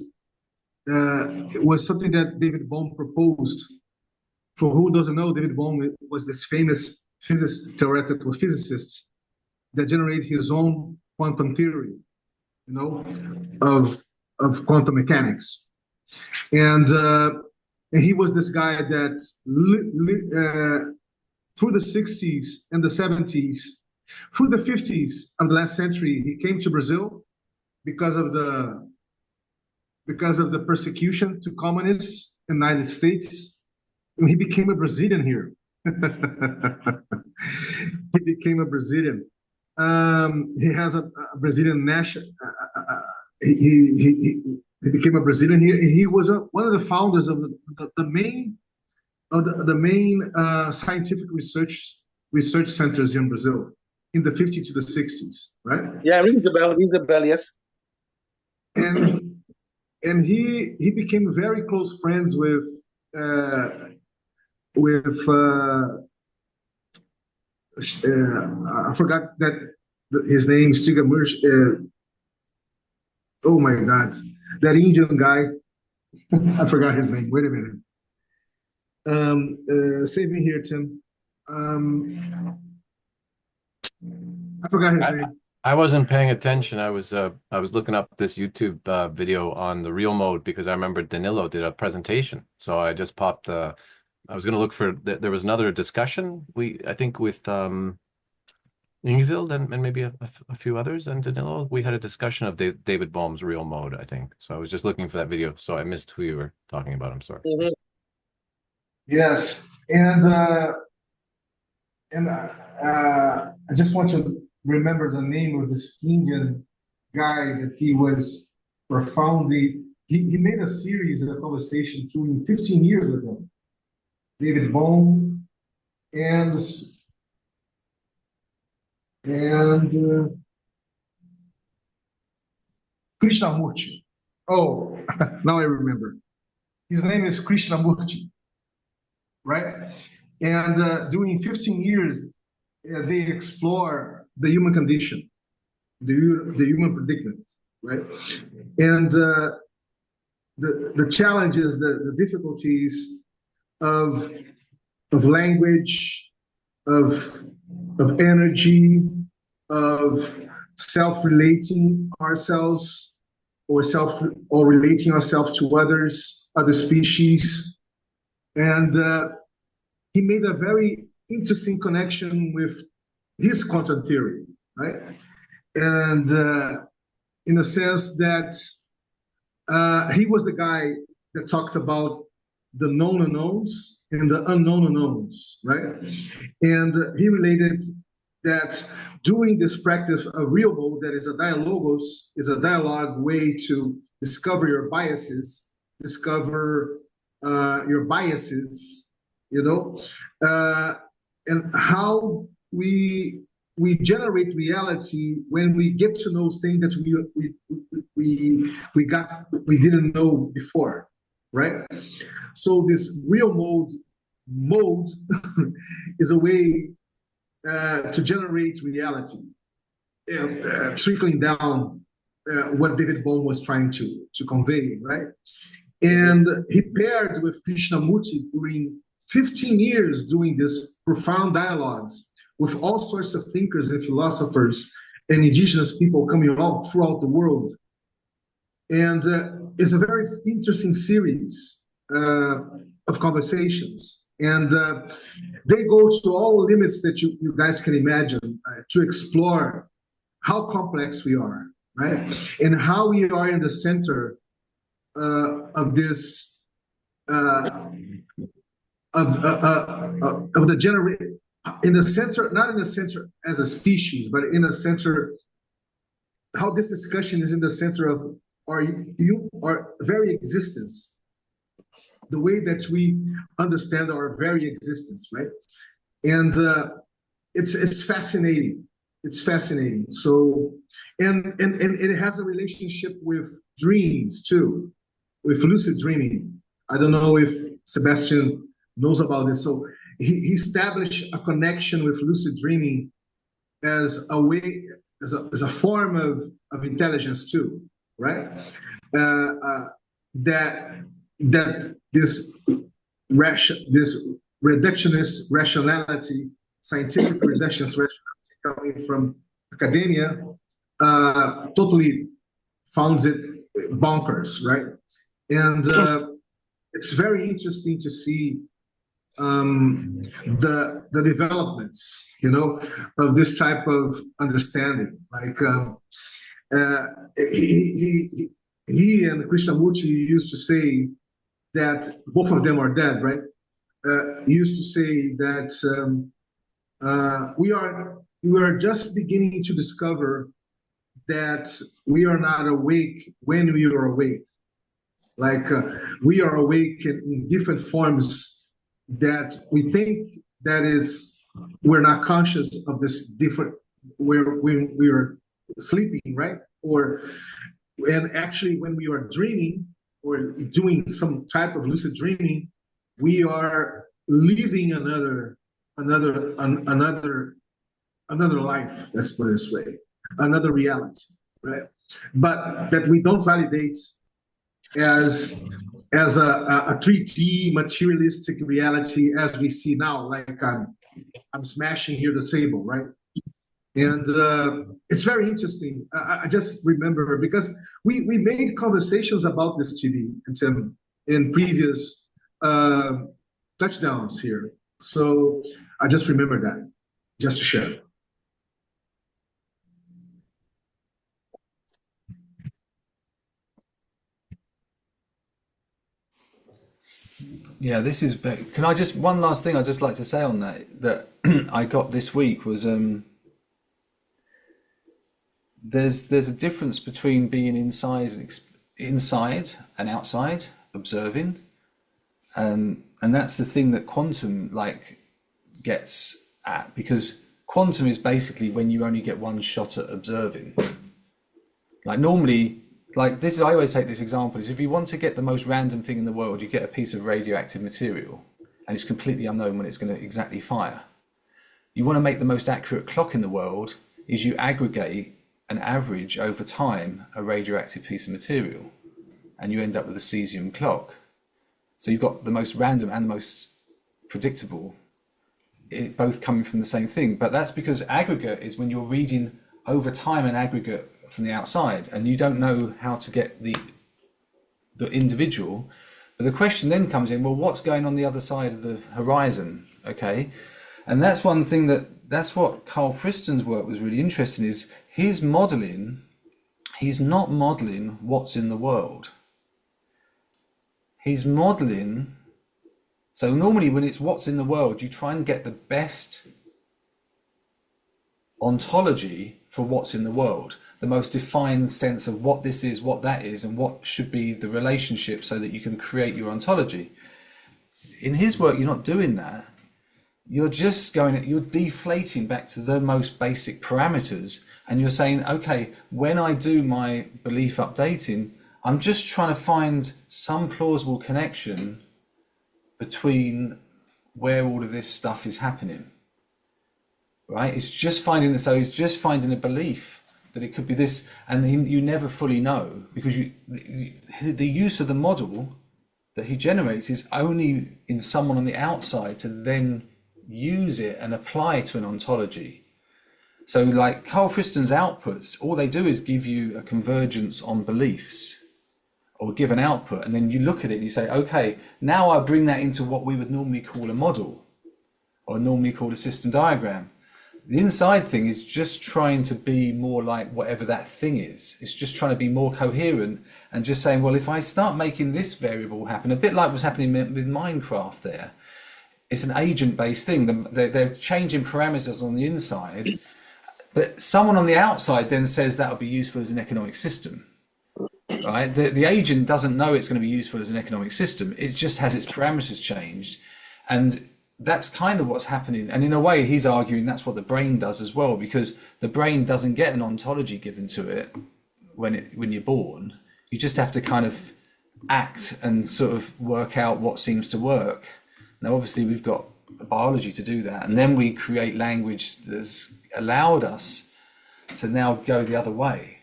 was something that David Bohm proposed. For who doesn't know, David Bohm was this famous theoretical physicist that generated his own quantum theory, of quantum mechanics, and he was this guy that through the 60s and the 70s, through the 50s of the last century, he came to Brazil because of the persecution to communists in the United States. And he became a Brazilian here. He became a Brazilian. He has a Brazilian national. He became a Brazilian here. He was one of the founders of the main scientific research centers in Brazil in the 50s to the 60s, right? Yeah, rings a bell, yes. And he became very close friends with I forgot that his name, Stigamursh. Oh my God, that Indian guy. I forgot his name. Wait a minute. Save me here, Tim. I forgot his name. I wasn't paying attention. I was looking up this YouTube video on the real mode because I remember Danilo did a presentation. So I just popped. I was going to look for. There was another discussion. I think with Ingvild and maybe a few others and Danilo. We had a discussion of David Bohm's real mode, I think. So I was just looking for that video. So I missed who you were talking about. I'm sorry. Mm-hmm. Yes, and I just want to remember the name of this Indian guy that he was profoundly. He made a series, a conversation 15 years ago. David Bohm and Krishnamurti. Oh, now I remember. His name is Krishnamurti, right? And during 15 years, they explore the human condition, the human predicament, right? And the challenges, the difficulties of language, of energy, of self-relating ourselves, or relating ourselves to others, other species. And he made a very interesting connection with his quantum theory, right? And in a sense that he was the guy that talked about the known unknowns and the unknown unknowns, right? And he related that doing this practice of real mode, that is a dialogos, is a dialogue way to discover your biases, you know, and how we generate reality when we get to know things that we didn't know before, right? So this real mode is a way to generate reality, and trickling down what David Bohm was trying to convey, right? And he paired with Krishnamurti during 15 years doing this profound dialogues with all sorts of thinkers and philosophers and indigenous people coming all throughout the world. And it's a very interesting series of conversations. And they go to all limits that you guys can imagine to explore how complex we are, right? And how we are in the center of this, of the generation, in the center, not in the center as a species, but in the center, how this discussion is in the center of our very existence, the way that we understand our very existence, right? And it's fascinating. It's fascinating. So, and it has a relationship with dreams too, with lucid dreaming. I don't know if Sebastian knows about this. So he established a connection with lucid dreaming as a way, as a form of intelligence too, right? That this reductionist rationality, scientific reductionist rationality coming from academia, totally founds it bonkers, right? And it's very interesting to see the developments, you know, of this type of understanding. Like he and Krishnamurti used to say that both of them are dead, right? He used to say that we are just beginning to discover that we are not awake when we are awake. Like we are awake in different forms that we think that is, we're not conscious of this different, we're sleeping, right? And actually when we are dreaming or doing some type of lucid dreaming, we are living another life, let's put it this way, another reality, right? But that we don't validate as a 3D materialistic reality as we see now. Like I'm smashing here the table, right? And it's very interesting. I just remember because we made conversations about this, TV and Tim, in previous touchdowns here. So I just remember that, just to share. Yeah, this is. Can I just one last thing I'd just like to say on that I got this week was there's a difference between being inside and outside observing, and that's the thing that quantum like gets at, because quantum is basically when you only get one shot at observing. Like normally like this is, I always take this example, is if you want to get the most random thing in the world, you get a piece of radioactive material and it's completely unknown when it's going to exactly fire. You want to make the most accurate clock in the world, is you aggregate an average over time a radioactive piece of material and you end up with a cesium clock. So you've got the most random and the most predictable, it both coming from the same thing. But that's because aggregate is when you're reading over time an aggregate from the outside and you don't know how to get the individual. But the question then comes in, well, what's going on the other side of the horizon? Okay. And that's one thing that's what Carl Fristen's work was really interesting, is his modeling, he's not modeling what's in the world. He's modeling, so normally when it's what's in the world, you try and get the best ontology for what's in the world, the most defined sense of what this is, what that is, and what should be the relationship so that you can create your ontology. In his work, you're not doing that. You're just you're deflating back to the most basic parameters, and you're saying, okay, when I do my belief updating, I'm just trying to find some plausible connection between where all of this stuff is happening. Right? It's just finding, so he's just finding a belief that it could be this, and you never fully know, because the use of the model that he generates is only in someone on the outside to then use it and apply to an ontology. So like Carl Fristen's outputs, all they do is give you a convergence on beliefs, or give an output, and then you look at it and you say, okay, now I bring that into what we would normally call a model, or normally call a system diagram. The inside thing is just trying to be more like whatever that thing is. It's just trying to be more coherent and just saying, well, if I start making this variable happen, a bit like what's happening with Minecraft there, it's an agent-based thing. They're changing parameters on the inside, but someone on the outside then says that'll be useful as an economic system. Right? The agent doesn't know it's going to be useful as an economic system. It just has its parameters changed. And that's kind of what's happening. And in a way, he's arguing that's what the brain does as well, because the brain doesn't get an ontology given to it when you're born. You just have to kind of act and sort of work out what seems to work. Now, obviously, we've got biology to do that. And then we create language that's allowed us to now go the other way.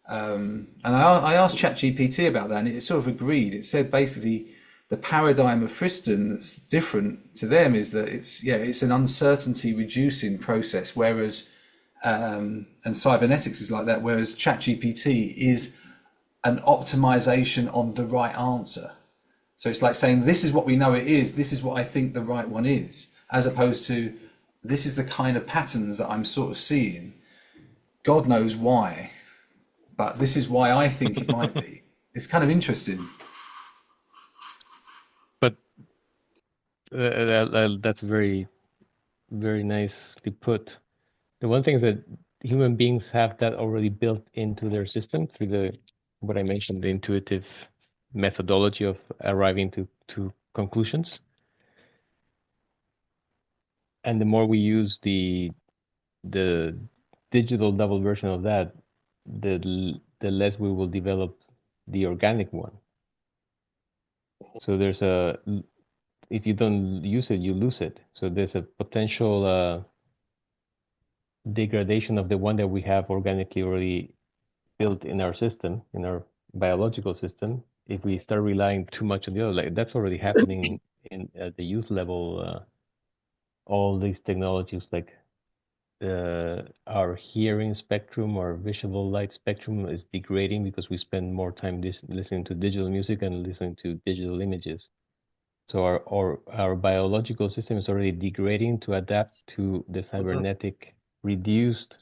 And I asked ChatGPT about that, and it sort of agreed. It said basically the paradigm of Fristen that's different to them is that it's an uncertainty reducing process, whereas and cybernetics is like that, whereas ChatGPT is an optimization on the right answer. So it's like saying, this is what we know it is, this is what I think the right one is, as opposed to this is the kind of patterns that I'm sort of seeing. God knows why, but this is why I think it might be. It's kind of interesting. But that's very, very nicely put. The one thing is that human beings have that already built into their system through what I mentioned, the intuitive methodology of arriving to conclusions. And the more we use the digital double version of that, the less we will develop the organic one. So if you don't use it, you lose it. So there's a potential degradation of the one that we have organically already built in our system, in our biological system, if we start relying too much on the other. Like that's already happening at the youth level. All these technologies, like our hearing spectrum or visual light spectrum, is degrading because we spend more time listening to digital music and listening to digital images. So our biological system is already degrading to adapt to the cybernetic reduced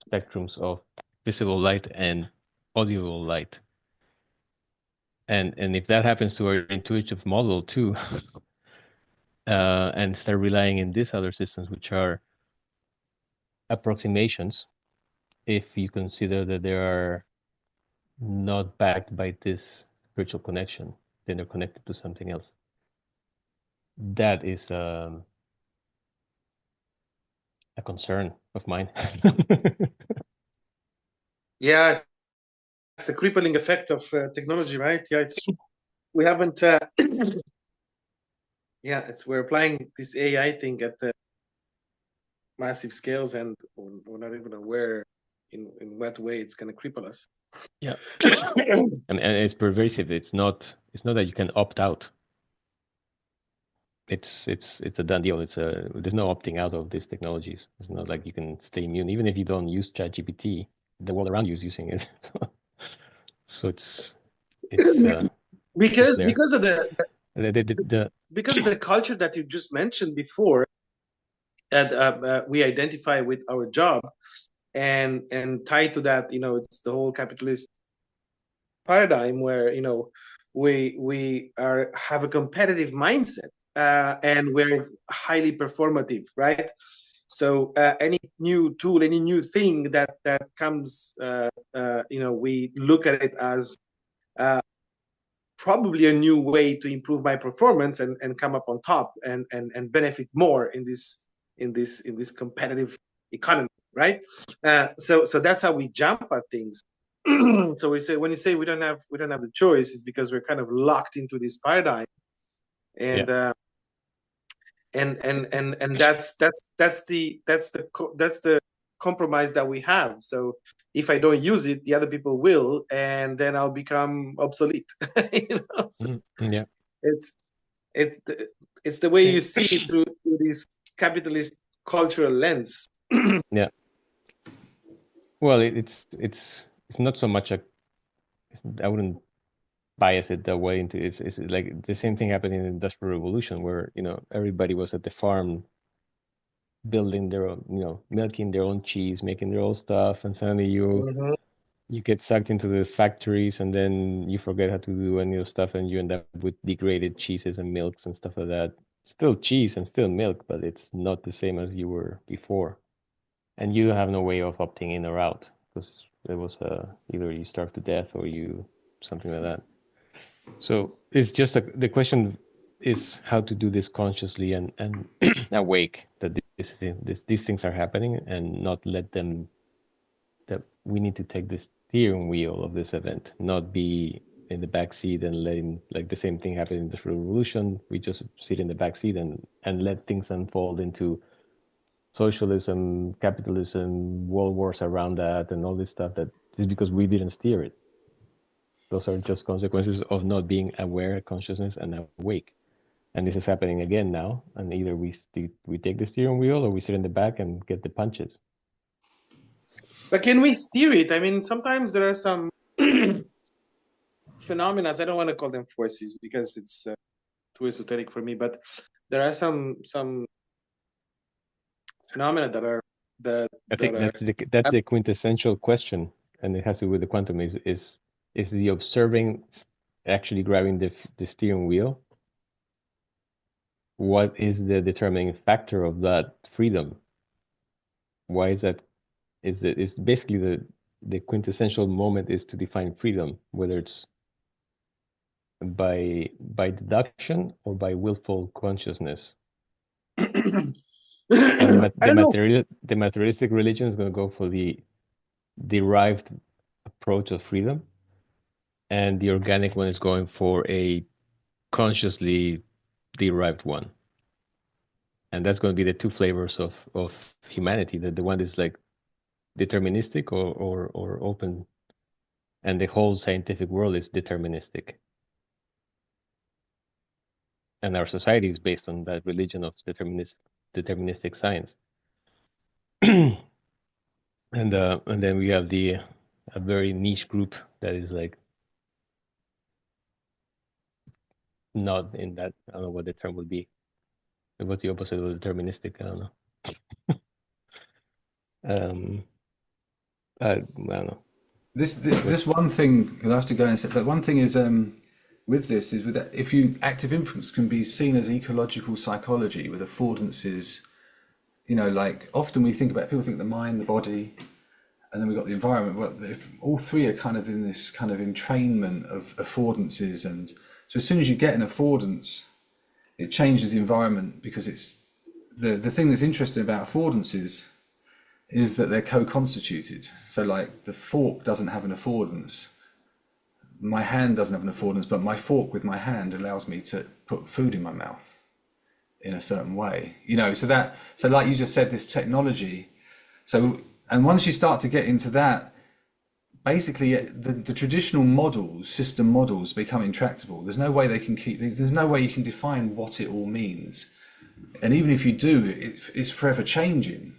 spectrums of visible light and audible light. And if that happens to our intuitive model too, and start relying in these other systems, which are approximations, if you consider that they are not backed by this spiritual connection, then they're connected to something else. That is a concern of mine. Yeah, it's the crippling effect of technology, right? Yeah, we haven't. We're applying this AI thing at the massive scales, and we're not even aware in what way it's going to cripple us. Yeah, and it's pervasive. It's not that you can opt out. It's a done deal. There's no opting out of these technologies. It's not like you can stay immune, even if you don't use ChatGPT. The world around you is using it, so it's because there. because of the because of the culture that you just mentioned before, that we identify with our job, and tied to that, it's the whole capitalist paradigm where we have a competitive mindset, and we're highly performative, right? So any new tool, any new thing that comes, we look at it as probably a new way to improve my performance and come up on top and benefit more in this competitive economy, right? So that's how we jump at things. So we say, when you say we don't have the choice, it's because we're kind of locked into this paradigm, and and that's the compromise that we have. So if I don't use it, the other people will, and then I'll become obsolete. So yeah, it's the way you see it through this capitalist cultural lens. Yeah. Well, it's not so much I wouldn't bias it that way into it's like the same thing happened in the Industrial Revolution, where everybody was at the farm building their own, milking their own cheese, making their own stuff, and suddenly you get sucked into the factories, and then you forget how to do any of the stuff, and you end up with degraded cheeses and milks and stuff like that. Still cheese and still milk, but it's not the same as you were before. And you have no way of opting in or out, because it was either you starve to death or you something like that. So it's just the question is how to do this consciously and awake that these things are happening, and not let them, that we need to take the steering wheel of this event, not be in the back seat and letting, like, the same thing happened in the revolution. We just sit in the back seat and let things unfold into socialism, capitalism, world wars around that, and all this stuff, that is because we didn't steer it. Those are just consequences of not being aware, consciousness, and awake. And this is happening again now. And either we take the steering wheel, or we sit in the back and get the punches. But can we steer it? I mean, sometimes there are some phenomena. I don't want to call them forces because it's too esoteric for me. But there are some phenomena that are I think that's the quintessential question, and it has to do with the quantum. Is the observing actually grabbing the steering wheel? What is the determining factor of that freedom? Why is that? It's basically the quintessential moment is to define freedom, whether it's by deduction or by willful consciousness. The materialistic religion is going to go for the derived approach of freedom, and the organic one is going for a consciously derived one. And that's going to be the two flavors of humanity. That the one is like deterministic or open, and the whole scientific world is deterministic. And our society is based on that religion of deterministic science. And then we have a very niche group that is like not in that. I don't know what the term would be. What's the opposite of deterministic? I don't know. I don't know. This one thing, you'll have to go and say, but one thing is with this is with that, if you active influence can be seen as ecological psychology with affordances, like often we think about, people think the mind, the body, and then we've got the environment. But if all three are kind of in this kind of entrainment of affordances, and so as soon as you get an affordance, it changes the environment, because it's the thing that's interesting about affordances is that they're co-constituted. So like the fork doesn't have an affordance, my hand doesn't have an affordance, but my fork with my hand allows me to put food in my mouth in a certain way, so like you just said, this technology. So, and once you start to get into that, basically the traditional models, system models, become intractable. There's no way there's no way you can define what it all means. And even if you do, it's forever changing.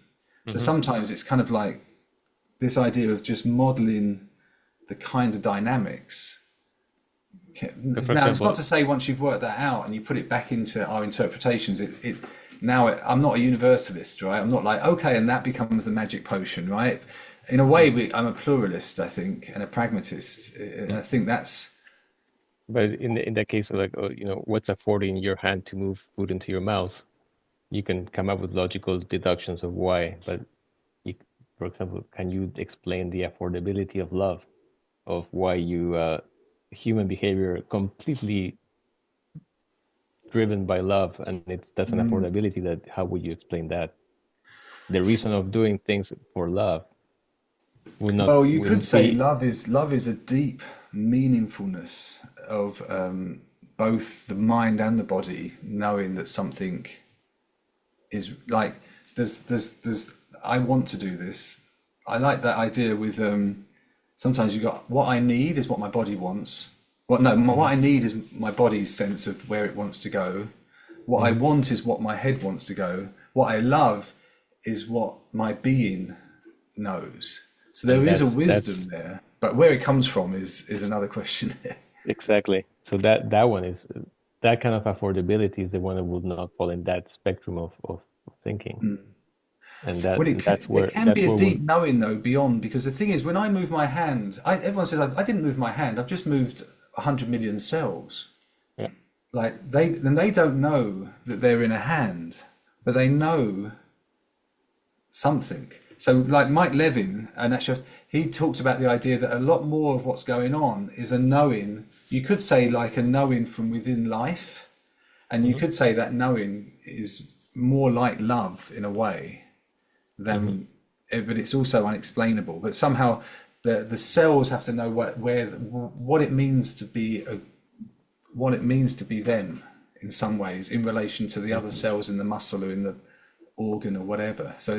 So sometimes it's kind of like this idea of just modeling the kind of dynamics. Now, it's not to say once you've worked that out and you put it back into our interpretations, I'm not a universalist, right? I'm not like, okay, and that becomes the magic potion, right? In a way, I'm a pluralist, I think, and a pragmatist. And I think that's... But in that case, like, what's affording your hand to move food into your mouth? You can come up with logical deductions of why, but for example, can you explain the affordability of love, of why human behavior completely driven by love, and that's an affordability that, how would you explain that? The reason of doing things for love would not. Well, you could say love is a deep meaningfulness of both the mind and the body, knowing that something is like there's I want to do this. I like that idea with sometimes you got what I need is what my body wants. What I need is my body's sense of where it wants to go. What I want is what my head wants to go. What I love is what my being knows. So there is a wisdom there, but where it comes from is another question. Exactly. So that one is, that kind of affordability is the one that would not fall in that spectrum of thinking. And that's where it can be a deep knowing though, beyond, because the thing is, when I move my hand, everyone says I didn't move my hand. I've just moved 100 million cells. Yeah. Like they don't know that they're in a hand, but they know something. So like Mike Levin, and actually he talks about the idea that a lot more of what's going on is a knowing. You could say like a knowing from within life, and you could say that knowing is more like love in a way than, but it's also unexplainable. But somehow the cells have to know what it means to be them in some ways in relation to the other cells in the muscle or in the organ or whatever. So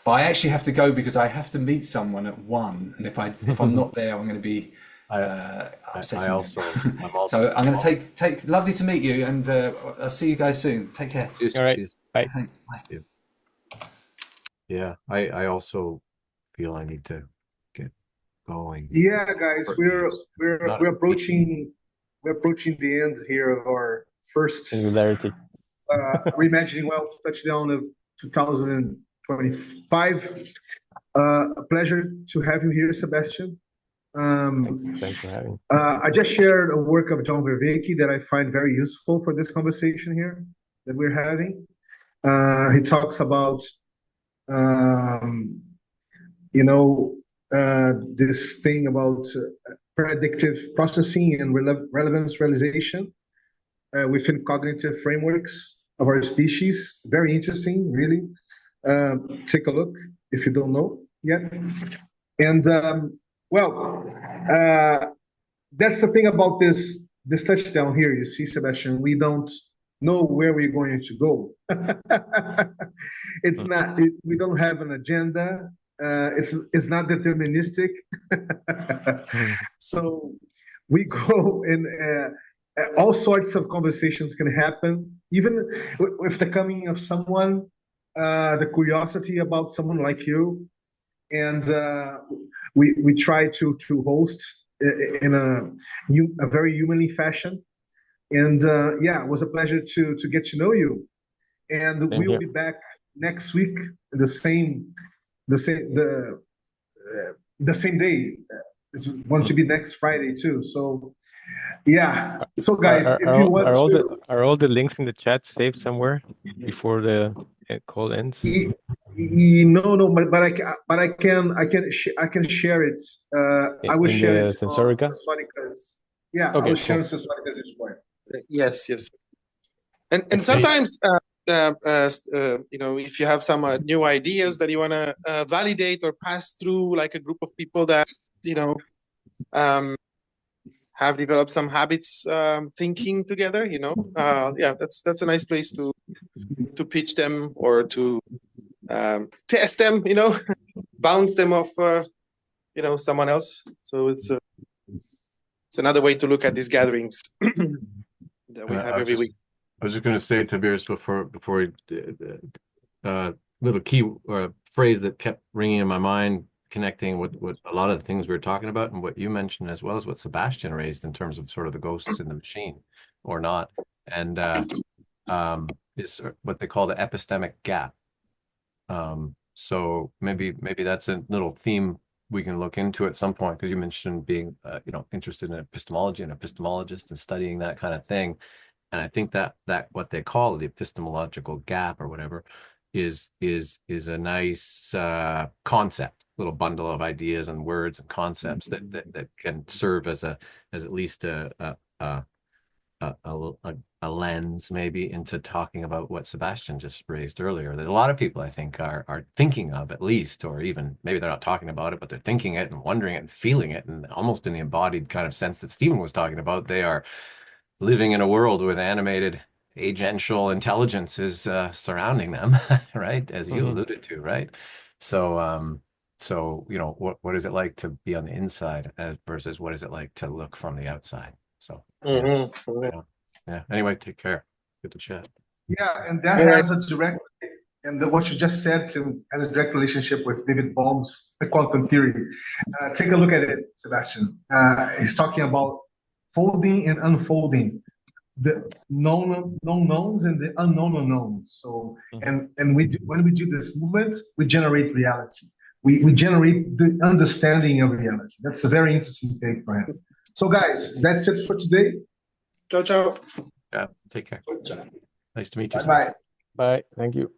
but I actually have to go because I have to meet someone at 1, and if I'm not there, I'm going to be upsetting. I'm also so I'm going to take. Lovely to meet you, and I'll see you guys soon. Take care. All right. Bye. Thanks. Bye. Yeah, I also feel I need to get going. Yeah, guys, we're approaching the end here of our first Singularity. Reimagining Wealth touchdown of 2025. A pleasure to have you here, Sebastian. Thanks for having me. I just shared a work of John Vervaeke that I find very useful for this conversation here that we're having. He talks about this thing about predictive processing and relevance realization within cognitive frameworks of our species. Very interesting, really. Take a look if you don't know yet. And that's the thing about this touchdown here. You see, Sebastian, we don't know where we're going to go. We don't have an agenda. It's not deterministic. So we go and all sorts of conversations can happen, even with the coming of someone, the curiosity about someone like you, and we try to host in a very humanly fashion. And it was a pleasure to get to know you. And we will be back next week, the same day. It's going to be next Friday too. So yeah. So guys, if you want are all the links in the chat saved somewhere before the call ends? No, but I can share it. I will share it on Sensorica's. Yeah, okay, I will share Sensorica's this point. Yes. And sometimes if you have some new ideas that you want to validate or pass through, like a group of people that have developed some habits thinking together. Yeah, that's a nice place to pitch them or to test them. Bounce them off. Someone else. So it's another way to look at these gatherings that we have every week. I was just going to say, Tiberius, before little key phrase that kept ringing in my mind, connecting with what a lot of the things we were talking about and what you mentioned, as well as what Sebastian raised in terms of sort of the ghosts in the machine or not, and is what they call the epistemic gap. So maybe that's a little theme we can look into at some point, because you mentioned being interested in epistemology and epistemologist and studying that kind of thing. And I think that what they call the epistemological gap or whatever is a nice concept, little bundle of ideas and words and concepts that can serve as at least a lens maybe into talking about what Sebastian just raised earlier, that a lot of people I think are thinking of, at least, or even maybe they're not talking about it, but they're thinking it and wondering it and feeling it, and almost in the embodied kind of sense that Stephen was talking about. They are living in a world with animated agential intelligences surrounding them, right? As you alluded to, right? So what is it like to be on the inside versus what is it like to look from the outside? So yeah. Anyway, take care. Good to chat. Yeah, and that has a direct, and what you just said has a direct relationship with David Bohm's quantum theory. Take a look at it, Sebastian. He's talking about folding and unfolding, the known knowns and the unknown unknowns. So, and when we do this movement, we generate reality. We generate the understanding of reality. That's a very interesting take for him. So, guys, that's it for today. Ciao, ciao. Yeah, take care. Nice to meet you. Bye. Bye. Thank you.